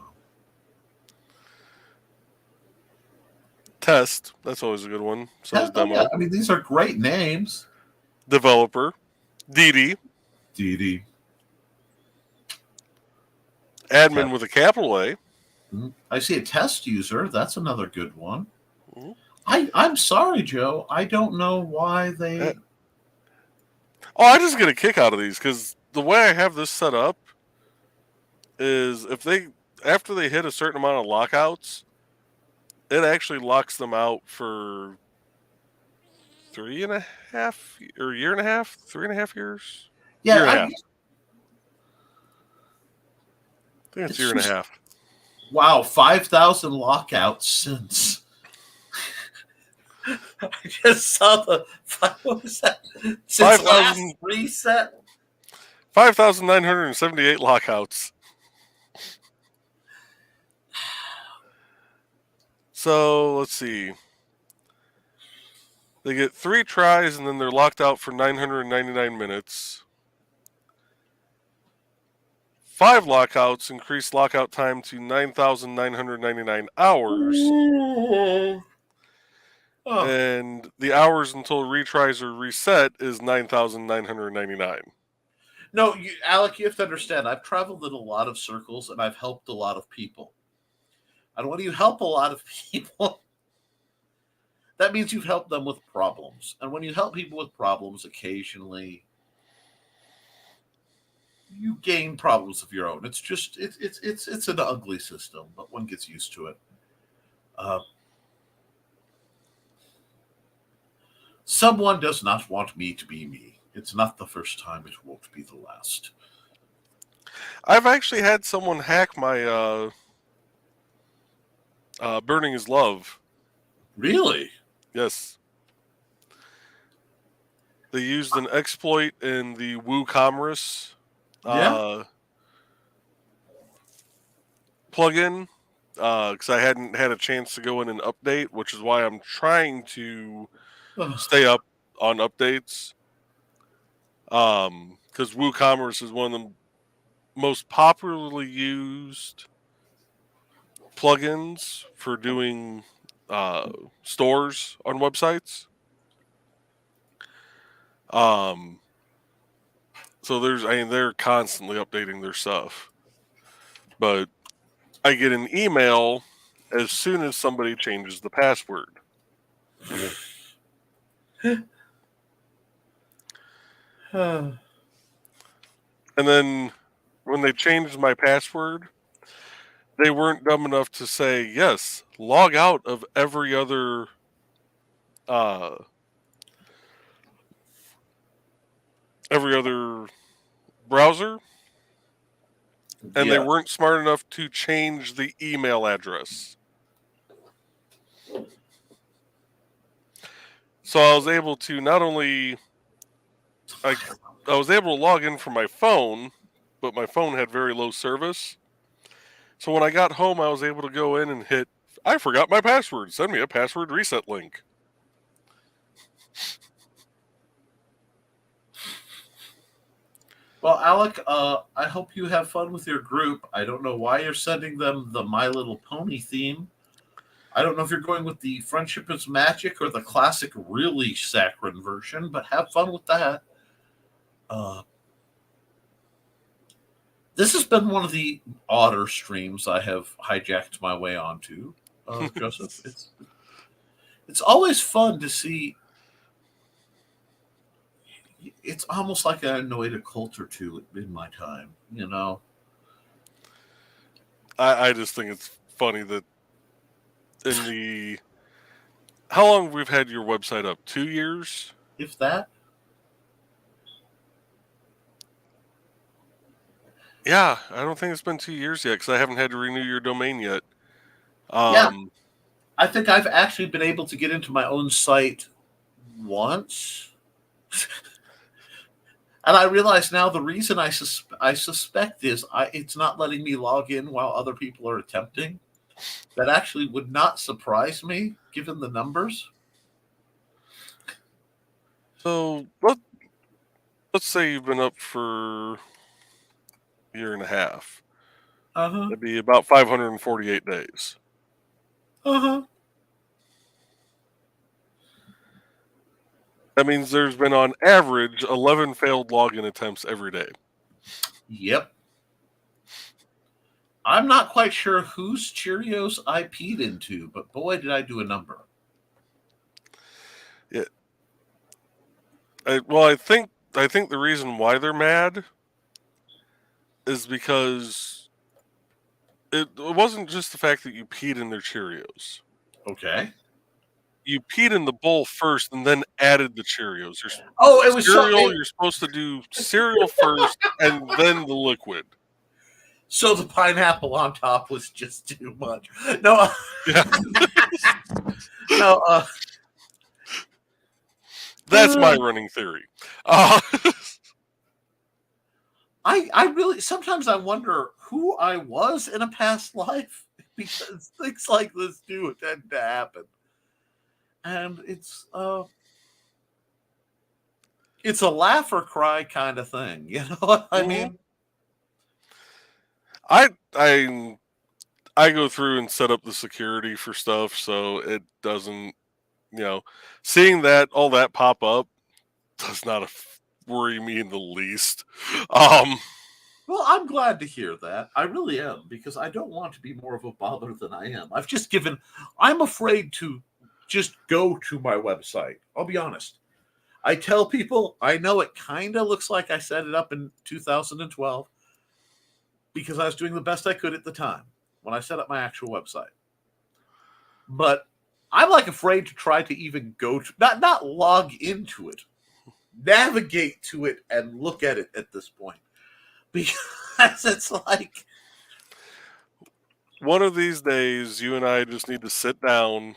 Test, that's always a good one. So demo. Yeah. I mean, these are great names. Developer. DD. DD. Admin with a capital A. I see a test user. That's another good one. Mhm. I'm sorry, Joe. I don't know why they. Oh, I just get a kick out of these because the way I have this set up is after they hit a certain amount of lockouts, it actually locks them out for 3.5 or year and a half, 3.5 years. Yeah, Year and a half. I think it's year and a half. Wow, 5,000 lockouts since. I just saw what was that? Since last reset? 5,978 lockouts. So let's see. They get 3 tries and then they're locked out for 999 minutes. 5 lockouts increase lockout time to 9,999 hours. And the hours until retries are reset is 9,999. No, Alec, you have to understand, I've traveled in a lot of circles and I've helped a lot of people. And when you help a lot of people, that means you've helped them with problems. And when you help people with problems, occasionally you gain problems of your own. It's just it's an ugly system, but one gets used to it. Someone does not want me to be me. It's not the first time. It won't be the last. I've actually had someone hack my Burning is Love. Really? Yes. They used an exploit in the WooCommerce plugin because I hadn't had a chance to go in and update, which is why I'm trying to stay up on updates. Because WooCommerce is one of the most popularly used plugins for doing stores on websites. So they're constantly updating their stuff. But I get an email as soon as somebody changes the password. And then when they changed my password, they weren't dumb enough to say, yes, log out of every other browser. And they weren't smart enough to change the email address. So I was able to not only I was able to log in from my phone, but my phone had very low service. So when I got home, I was able to go in and hit, I forgot my password. Send me a password reset link. Well, Alec, I hope you have fun with your group. I don't know why you're sending them the My Little Pony theme. I don't know if you're going with the Friendship is Magic or the classic, really saccharine version, but have fun with that. This has been one of the odder streams I have hijacked my way onto, Joseph. It's always fun to see. It's almost like I annoyed a cult or two in my time, you know? I just think it's funny that in the... How long we've had your website up? 2 years? If that? Yeah, I don't think it's been 2 years yet because I haven't had to renew your domain yet. Yeah. I think I've actually been able to get into my own site once. And I realize now the reason I suspect is it's not letting me log in while other people are attempting. That actually would not surprise me, given the numbers. So let's say you've been up for a year and a half. That'd be about 548 days. That means there's been on average 11 failed login attempts every day. Yep. I'm not quite sure whose Cheerios I peed into, but boy, did I do a number. Yeah. I think the reason why they're mad is because it wasn't just the fact that you peed in their Cheerios. Okay. You peed in the bowl first and then added the Cheerios. Oh, it was cereal. You're supposed to do cereal first and then the liquid. So the pineapple on top was just too much. No, Yeah. no. That's my running theory. I really sometimes I wonder who I was in a past life because things like this do tend to happen, and it's a laugh or cry kind of thing. You know what I mean? I go through and set up the security for stuff so it doesn't, seeing that all that pop up does not worry me in the least. Well, I'm glad to hear that. I really am, because I don't want to be more of a bother than I am. I'm afraid to just go to my website. I'll be honest. I tell people, I know it kind of looks like I set it up in 2012 because I was doing the best I could at the time when I set up my actual website. But I'm like afraid to try to even go to, not log into it, navigate to it and look at it at this point. Because it's like, one of these days, you and I just need to sit down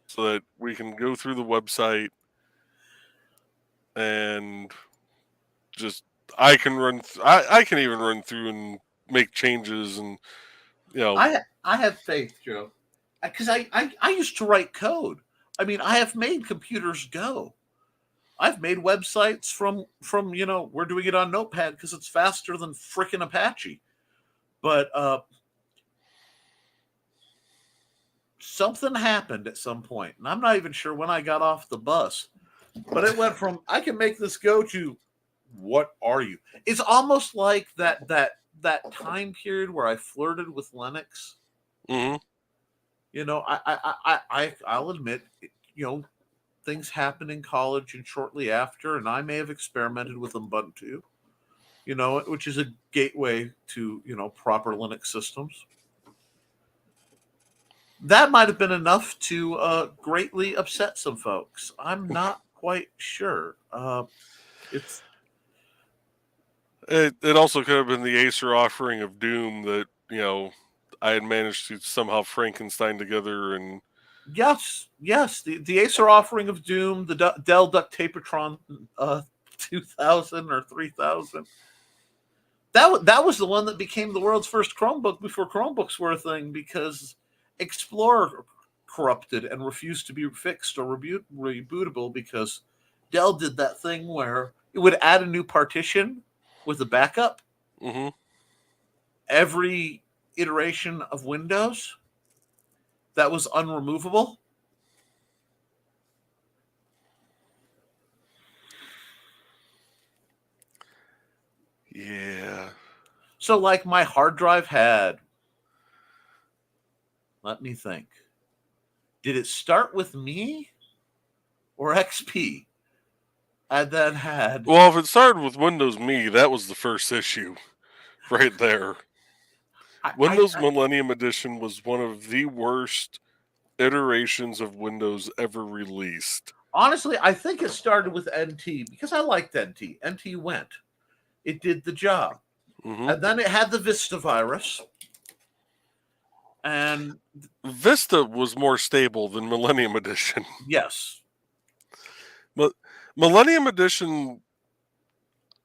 so that we can go through the website and just I can even run through and make changes, and I have faith, Joe, because I used to write code. I mean, I have made computers go. I've made websites from we're doing it on Notepad because it's faster than frickin' Apache. But something happened at some point, and I'm not even sure when I got off the bus. But it went from I can make this go to what are you? It's almost like that time period where I flirted with Linux. Mm-hmm. I'll admit, things happened in college and shortly after, and I may have experimented with Ubuntu, which is a gateway to, proper Linux systems. That might have been enough to greatly upset some folks. I'm not quite sure. It also could have been the Acer offering of Doom that I had managed to somehow Frankenstein together, and yes, the Acer offering of Doom, the Dell Duct Tapetron 2000 or 3000. That was the one that became the world's first Chromebook before Chromebooks were a thing, because Explorer corrupted and refused to be fixed or rebootable because Dell did that thing where it would add a new partition with a backup every iteration of Windows that was unremovable. Yeah. So, like, my hard drive had, let me think, did it start with me or XP? And then had... Well, if it started with Windows Me, that was the first issue right there. Windows Millennium Edition was one of the worst iterations of Windows ever released. Honestly, I think it started with NT because I liked NT. NT went. It did the job. And then it had the Vista virus. And Vista was more stable than Millennium Edition. Yes. But Millennium Edition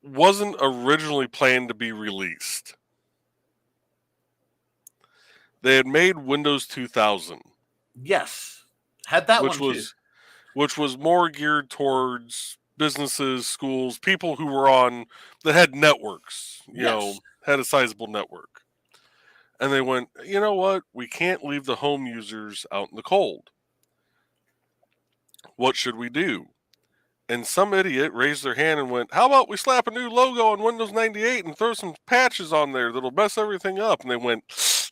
wasn't originally planned to be released. They had made Windows 2000. Yes. Had that one too. Which was more geared towards businesses, schools, people who were that had networks, had a sizable network. And they went, you know what? We can't leave the home users out in the cold. What should we do? and some idiot raised their hand and went, "How about we slap a new logo on Windows 98 and throw some patches on there that'll mess everything up?" And they went,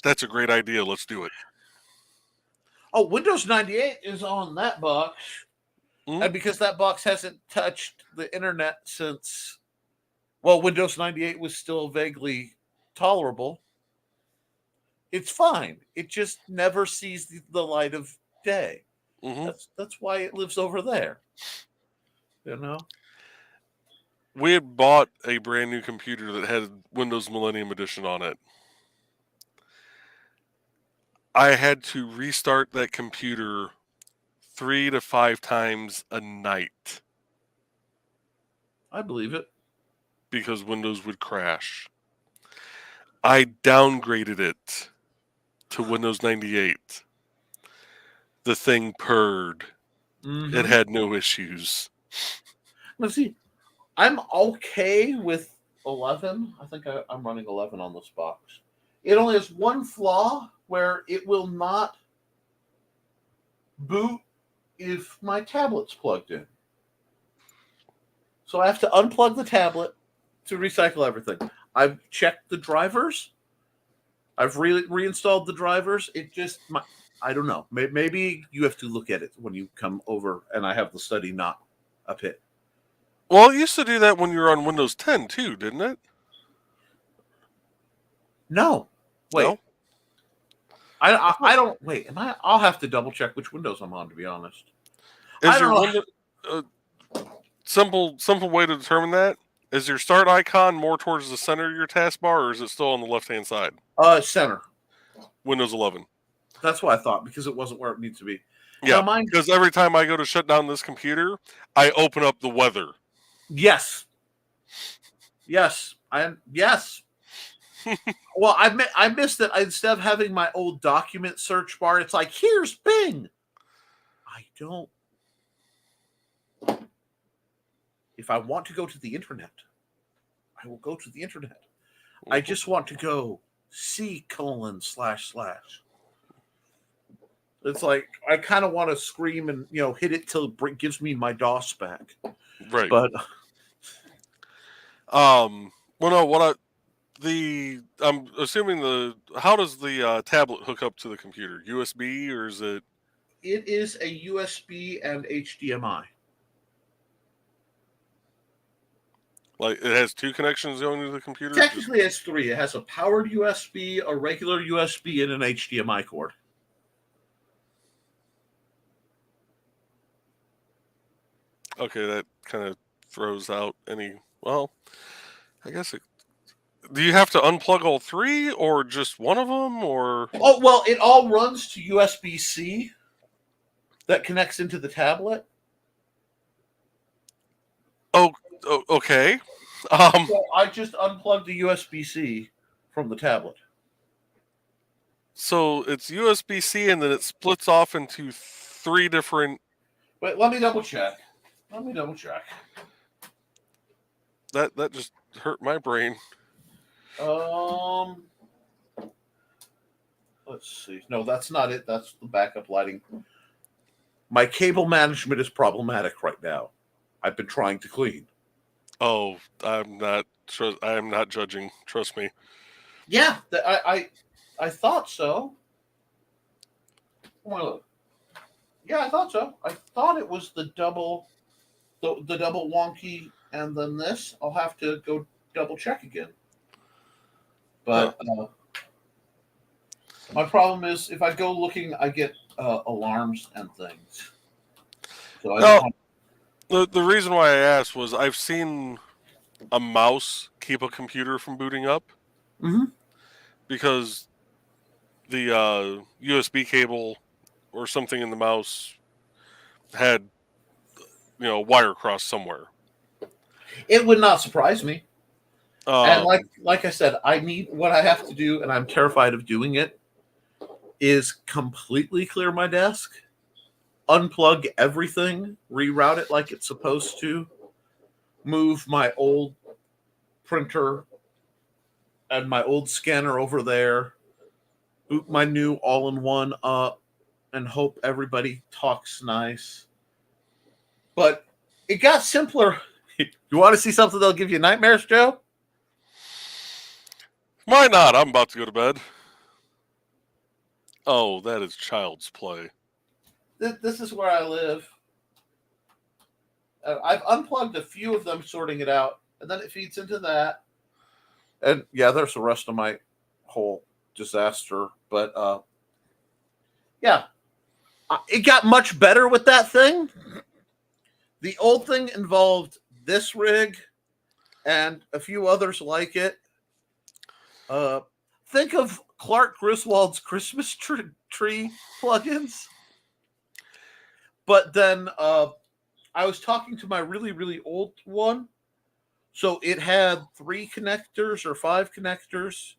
"That's a great idea. Let's do it." Oh, Windows 98 is on that box. Mhm. And because that box hasn't touched the internet since, well, Windows 98 was still vaguely tolerable, it's fine. It just never sees the light of day. Mhm. That's why it lives over there. You know? We had bought a brand new computer that had Windows Millennium Edition on it. I had to restart that computer 3 to 5 times a night I believe it. because Windows would crash. I downgraded it to Windows 98. The thing purred. It had no issues. Let's see. I'm okay with 11. I think I'm running 11 on this box. It only has one flaw where it will not boot if my tablet's plugged in. So I have to unplug the tablet to recycle everything. I've checked the drivers. I've reinstalled the drivers. It just, I don't know. Maybe you have to look at it when you come over and I have the study not up hit. Well, it used to do that when you were on Windows 10 too, didn't it? No. Wait. No? I don't, wait, I'll have to double check which Windows I'm on, to be honest. Is I don't your know. simple way to determine that? Is your start icon more towards the center of your taskbar, or is it still on the left-hand side? Center. Windows 11. That's what I thought, because it wasn't where it needs to be. Yeah, Now, because every time I go to shut down this computer, I open up the weather. Yes. Yes. Yes. Well, I missed that. Instead of having my old document search bar, it's like, here's Bing. I don't. If I want to go to the internet, I will go to the internet. I just want to go C:// It's like I kind of want to scream and hit it till it gives me my DOS back. Right. But well, no. I'm assuming how does the tablet hook up to the computer? USB, or is it? it is a USB and HDMI. Like, it has two connections going to the computer? Technically, it's three. It has a powered USB, a regular USB, and an HDMI cord. Okay, that kind of throws out any. Well, I guess it. Do you have to unplug all three, or just one of them, or? Oh, well, it all runs to USB-C that connects into the tablet. Oh, okay. So I just unplugged the USB-C from the tablet. So it's USB-C, and then it splits off into three different. Wait, let me double check. That just hurt my brain. Let's see. No, that's not it. That's the backup lighting. My cable management is problematic right now. I've been trying to clean. Oh, I'm not judging. Trust me. Yeah, I thought so. Well, yeah, I thought so. I thought it was the double wonky, and then this. I'll have to go double check again. But my problem is if I go looking, I get alarms and things. So I don't want. The reason why I asked was I've seen a mouse keep a computer from booting up. Mm-hmm. Because the USB cable or something in the mouse had wire crossed somewhere. It would not surprise me. And Um, like I said, what I have to do, and I'm terrified of doing it, is completely clear my desk, unplug everything, reroute it like it's supposed to, move my old printer and my old scanner over there, boot my new all-in-one up, and hope everybody talks nice. But it got simpler. You want to see something that'll give you nightmares, Joe? Why not? I'm about to go to bed. Oh, that is child's play. This is where I live. I've unplugged a few of them, sorting it out, and then it feeds into that. And yeah, there's the rest of my whole disaster. But yeah, it got much better with that thing. The old thing involved this rig and a few others like it. Think of Clark Griswold's Christmas tree plugins. But then I was talking to my really, really old one. So it had 3 connectors or 5 connectors.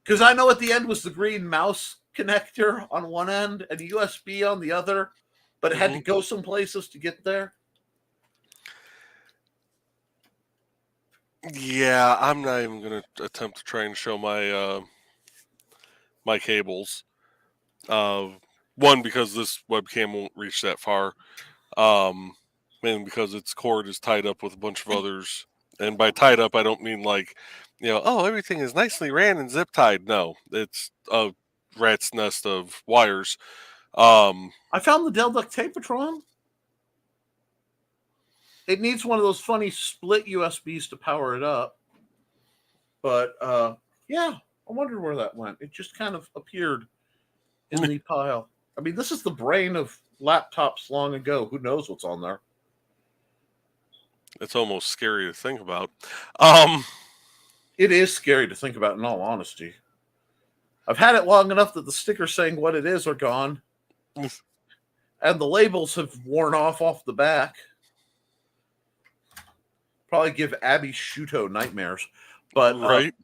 Because I know at the end was the green mouse connector on one end and a USB on the other. But it had to go some places to get there. Yeah, I'm not even going to attempt to try and show my my cables. One, because this webcam won't reach that far. And because its cord is tied up with a bunch of others. And by tied up, I don't mean like, oh, everything is nicely ran and zip tied. No, it's a rat's nest of wires. I found the Dell Duct Tapatron. It needs one of those funny split USBs to power it up. But yeah, I wondered where that went. It just kind of appeared in the pile. I mean, this is the brain of laptops long ago. Who knows what's on there? It's almost scary to think about. It is scary to think about, in all honesty. I've had it long enough that the stickers saying what it is are gone. And the labels have worn off the back. Probably give Abby Shuto nightmares. But right.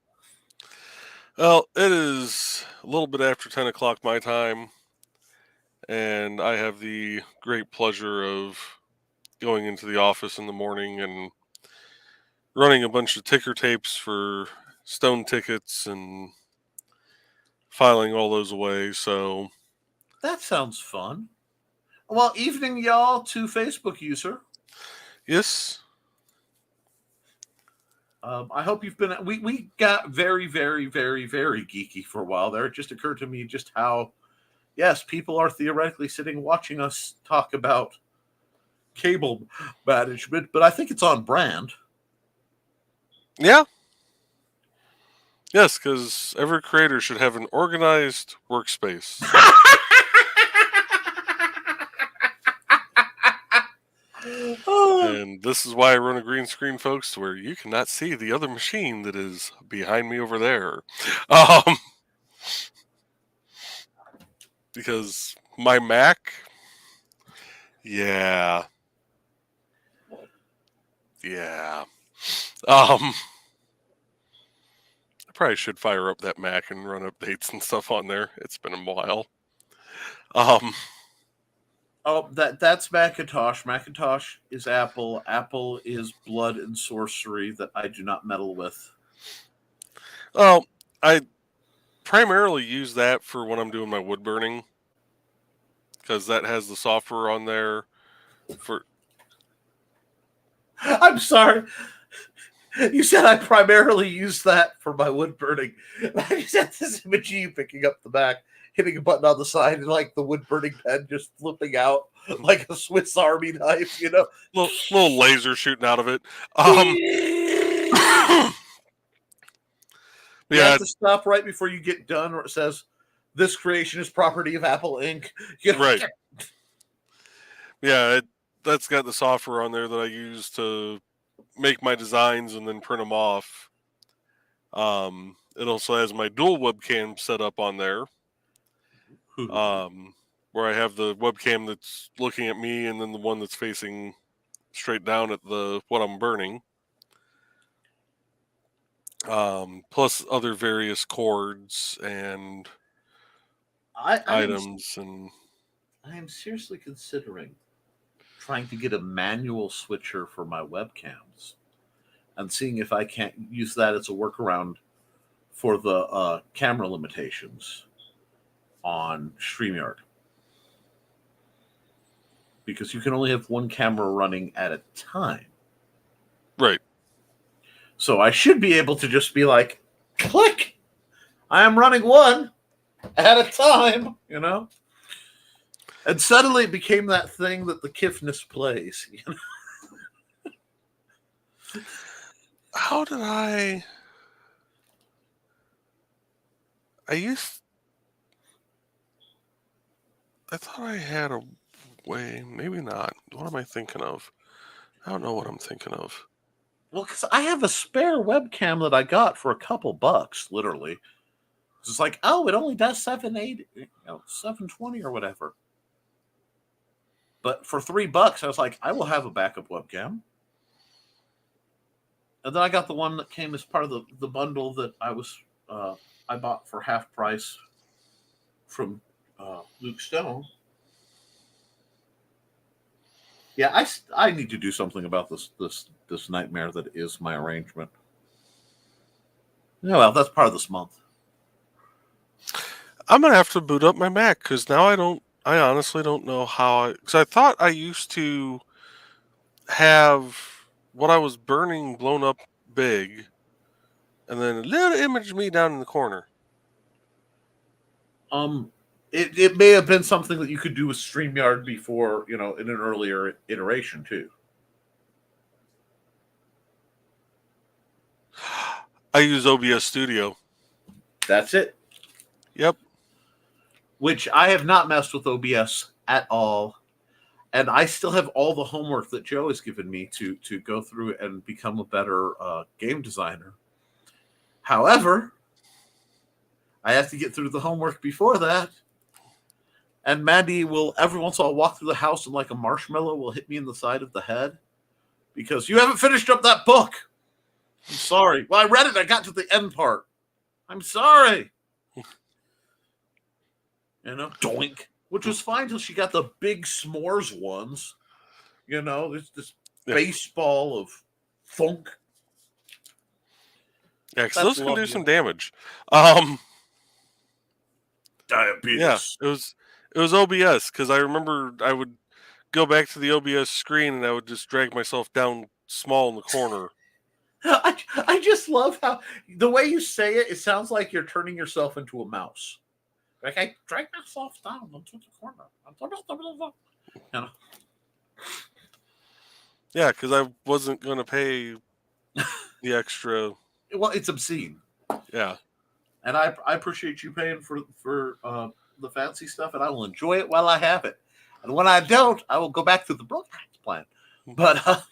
Well, it is a little bit after 10 o'clock my time, and I have the great pleasure of going into the office in the morning and running a bunch of ticker tapes for stone tickets and filing all those away. So that sounds fun. Well, evening, y'all, to Facebook user. Yes. I hope you've been. We got very, very, very, very geeky for a while there. It just occurred to me just how, yes, people are theoretically sitting watching us talk about cable management, but I think it's on brand. Yeah. Yes, because every creator should have an organized workspace. And this is why I run a green screen, folks, where you cannot see the other machine that is behind me over there. Because my Mac, yeah. I probably should fire up that Mac and run updates and stuff on there. It's been a while. Oh, that's Macintosh. Macintosh is Apple. Apple is blood and sorcery that I do not meddle with. Oh, I primarily use that for when I'm doing my wood burning, because that has the software on there for. I'm sorry. You said I primarily use that for my wood burning. I just had this image of you picking up the back, hitting a button on the side, and like the wood burning pen just flipping out like a Swiss Army knife, you know? Little laser shooting out of it. You have to stop right before you get done where it says, "This creation is property of Apple Inc." You know? Right. Yeah, that's got the software on there that I use to make my designs and then print them off. It also has my dual webcam set up on there, where I have the webcam that's looking at me and then the one that's facing straight down at what I'm burning. Plus other various cords and items. I am seriously considering trying to get a manual switcher for my webcams and seeing if I can't use that as a workaround for the camera limitations on StreamYard. because you can only have one camera running at a time. Right. So I should be able to just be like, click, I am running one at a time, you know? And suddenly it became that thing that the Kifness plays. You know? How did I thought I had a way, maybe not. What am I thinking of? I don't know what I'm thinking of. Well, because I have a spare webcam that I got for a couple bucks, literally. It's like, oh, it only does 780, 720 or whatever. But for $3, I was like, I will have a backup webcam. And then I got the one that came as part of the bundle that I bought for half price from Luke Stone. Yeah, I need to do something about this nightmare that is my arrangement. Yeah, well, that's part of this month. I'm gonna have to boot up my Mac because now I honestly don't know how because I thought I used to have what I was burning blown up big, and then a little image of me down in the corner. It may have been something that you could do with StreamYard before, in an earlier iteration too. I use OBS Studio. That's it. Yep. Which I have not messed with OBS at all. And I still have all the homework that Joe has given me to go through and become a better game designer. However, I have to get through the homework before that. And Mandy will every once in a while walk through the house and like a marshmallow will hit me in the side of the head because you haven't finished up that book. I'm sorry. Well, I read it. I got to the end part. I'm sorry. Doink. Which was fine until she got the big s'mores ones. This baseball of thunk. Yeah, because those can do some lovely. damage. Diabetes. Yeah, it was OBS because I remember I would go back to the OBS screen and I would just drag myself down small in the corner. I just love how the way you say it, it sounds like you're turning yourself into a mouse. Like I drag myself down into the corner. Yeah, because I wasn't going to pay the extra. Well, it's obscene. Yeah. And I appreciate you paying for the fancy stuff, and I will enjoy it while I have it. And when I don't, I will go back to the broadcast plan. But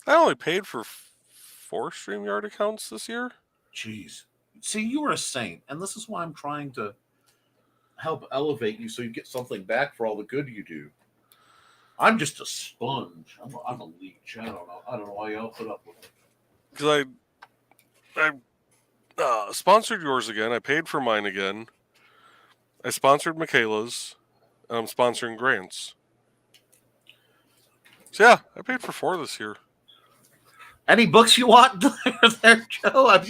I only paid for 4 StreamYard accounts this year. Jeez. See, you are a saint, and this is why I'm trying to help elevate you so you get something back for all the good you do. I'm just a sponge. I'm a leech. I don't know why y'all put up with it. Because I sponsored yours again. I paid for mine again. I sponsored Michaela's. And I'm sponsoring Grant's. So yeah, I paid for 4 this year. Any books you want there, Joe?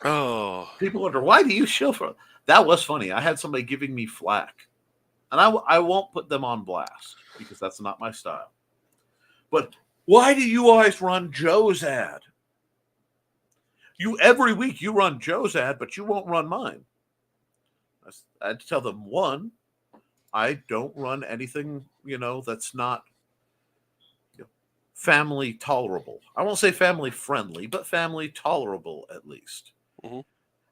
Oh. People wonder, why do you show for... That was funny. I had somebody giving me flack. And I won't put them on blast because that's not my style. But why do you always run Joe's ad? Every week you run Joe's ad, but you won't run mine. I had to tell them, one, I don't run anything, that's not family tolerable. I won't say family friendly, but family tolerable at least. Mm-hmm.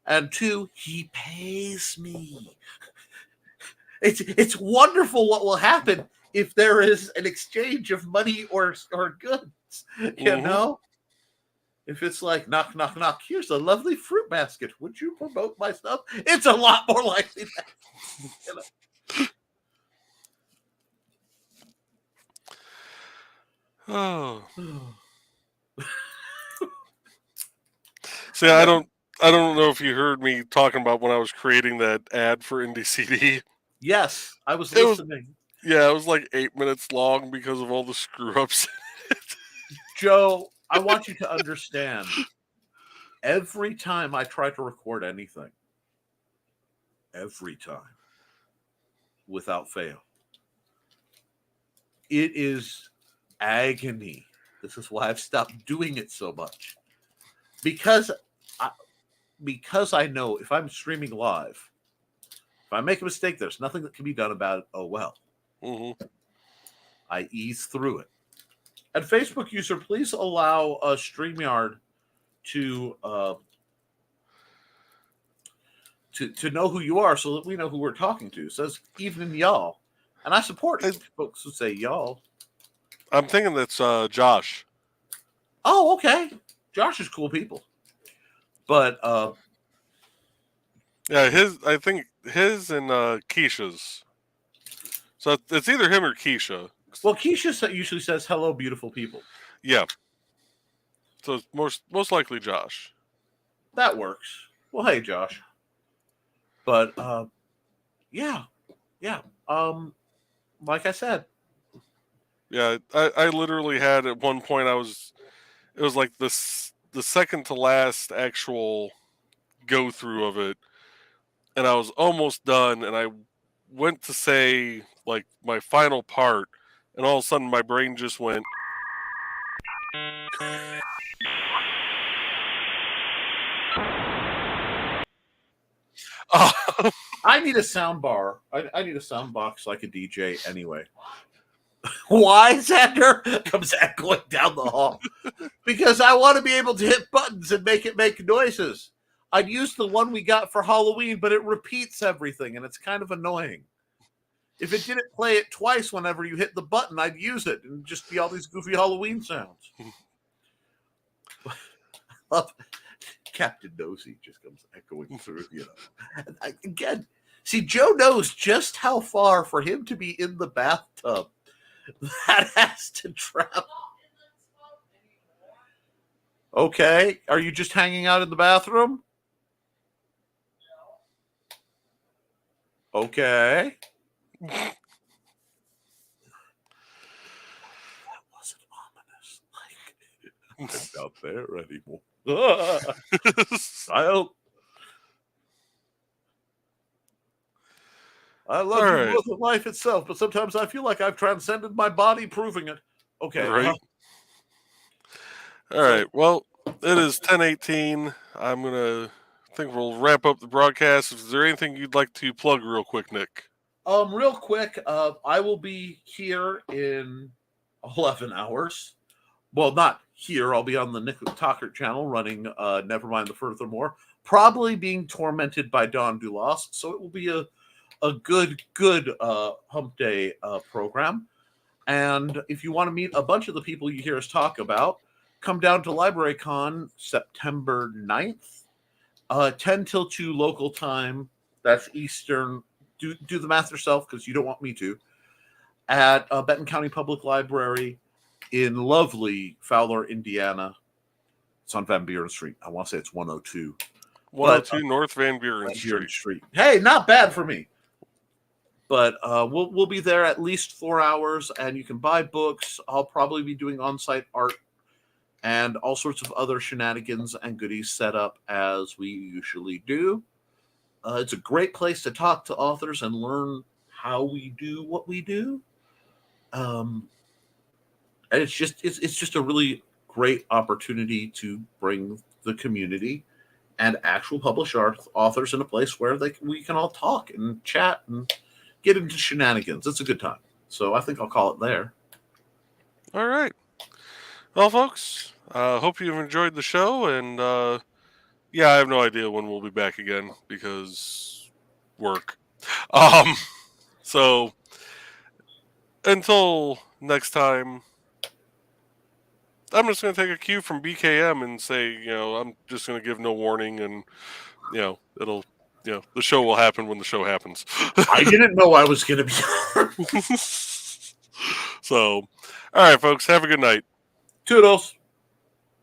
And two, he pays me. It's wonderful what will happen if there is an exchange of money or goods. Mm-hmm. If it's like knock, knock, knock, here's a lovely fruit basket. Would you promote my stuff? It's a lot more likely that. Oh. See, I don't know if you heard me talking about when I was creating that ad for IndieCD. Yes, I was listening. It was like 8 minutes long because of all the screw ups. Joe, I want you to understand. Every time I try to record anything, every time, without fail. It is agony. This is why I've stopped doing it so much. Because I know if I'm streaming live, if I make a mistake, there's nothing that can be done about it. Oh, well. Mm-hmm. I ease through it. And Facebook user, please allow StreamYard to know who you are so that we know who we're talking to. It says, evening, y'all. And I support folks who say y'all. I'm thinking that's Josh. Oh, okay. Josh is cool people. But yeah, I think his and Keisha's. So it's either him or Keisha. Well, Keisha usually says hello, beautiful people. Yeah. So it's most likely Josh. That works. Well, hey, Josh. But yeah. Like I said. Yeah, I literally had at one point it was like the second to last actual go through of it, and I was almost done, and I went to say like my final part, and all of a sudden my brain just went. I need a sound bar. I need a sound box like a DJ anyway. Why, Xander? Comes echoing down the hall. Because I want to be able to hit buttons and make it make noises. I'd use the one we got for Halloween, but it repeats everything, and it's kind of annoying. If it didn't play it twice whenever you hit the button, I'd use it and just be all these goofy Halloween sounds. Captain Nosy just comes echoing through, Again, see, Joe knows just how far for him to be in the bathtub that has to travel. Okay, are you just hanging out in the bathroom? Okay. That wasn't ominous. I'm not there anymore. I love you more than life itself, but sometimes I feel like I've transcended my body proving it. Okay. Right. All right. Well, it is 10:18. I think we'll wrap up the broadcast. Is there anything you'd like to plug real quick, Nick? Real quick, I will be here in 11 hours. Well, not here. I'll be on the Nick Talker channel running Nevermind the Furthermore, probably being tormented by Don Dulas. So it will be a good hump day program. And if you want to meet a bunch of the people you hear us talk about, come down to LibraryCon September 9th, 10 till 2 local time. That's Eastern. Do the math yourself because you don't want me to. At Benton County Public Library in lovely Fowler, Indiana. It's on Van Buren Street. I want to say it's 102. 102 North Van Buren Street. Hey, not bad for me. But we'll be there at least 4 hours, and you can buy books. I'll probably be doing on-site art and all sorts of other shenanigans and goodies set up as we usually do. It's a great place to talk to authors and learn how we do what we do. And it's just a really great opportunity to bring the community and actual published authors in a place where we can all talk and chat and get into shenanigans. It's a good time. So I think I'll call it there. All right. Well, folks, hope you've enjoyed the show. And yeah, I have no idea when we'll be back again because work. So until next time, I'm just going to take a cue from BKM and say, I'm just going to give no warning, and the show will happen when the show happens. I didn't know I was going to be. So, all right, folks, have a good night. Toodles.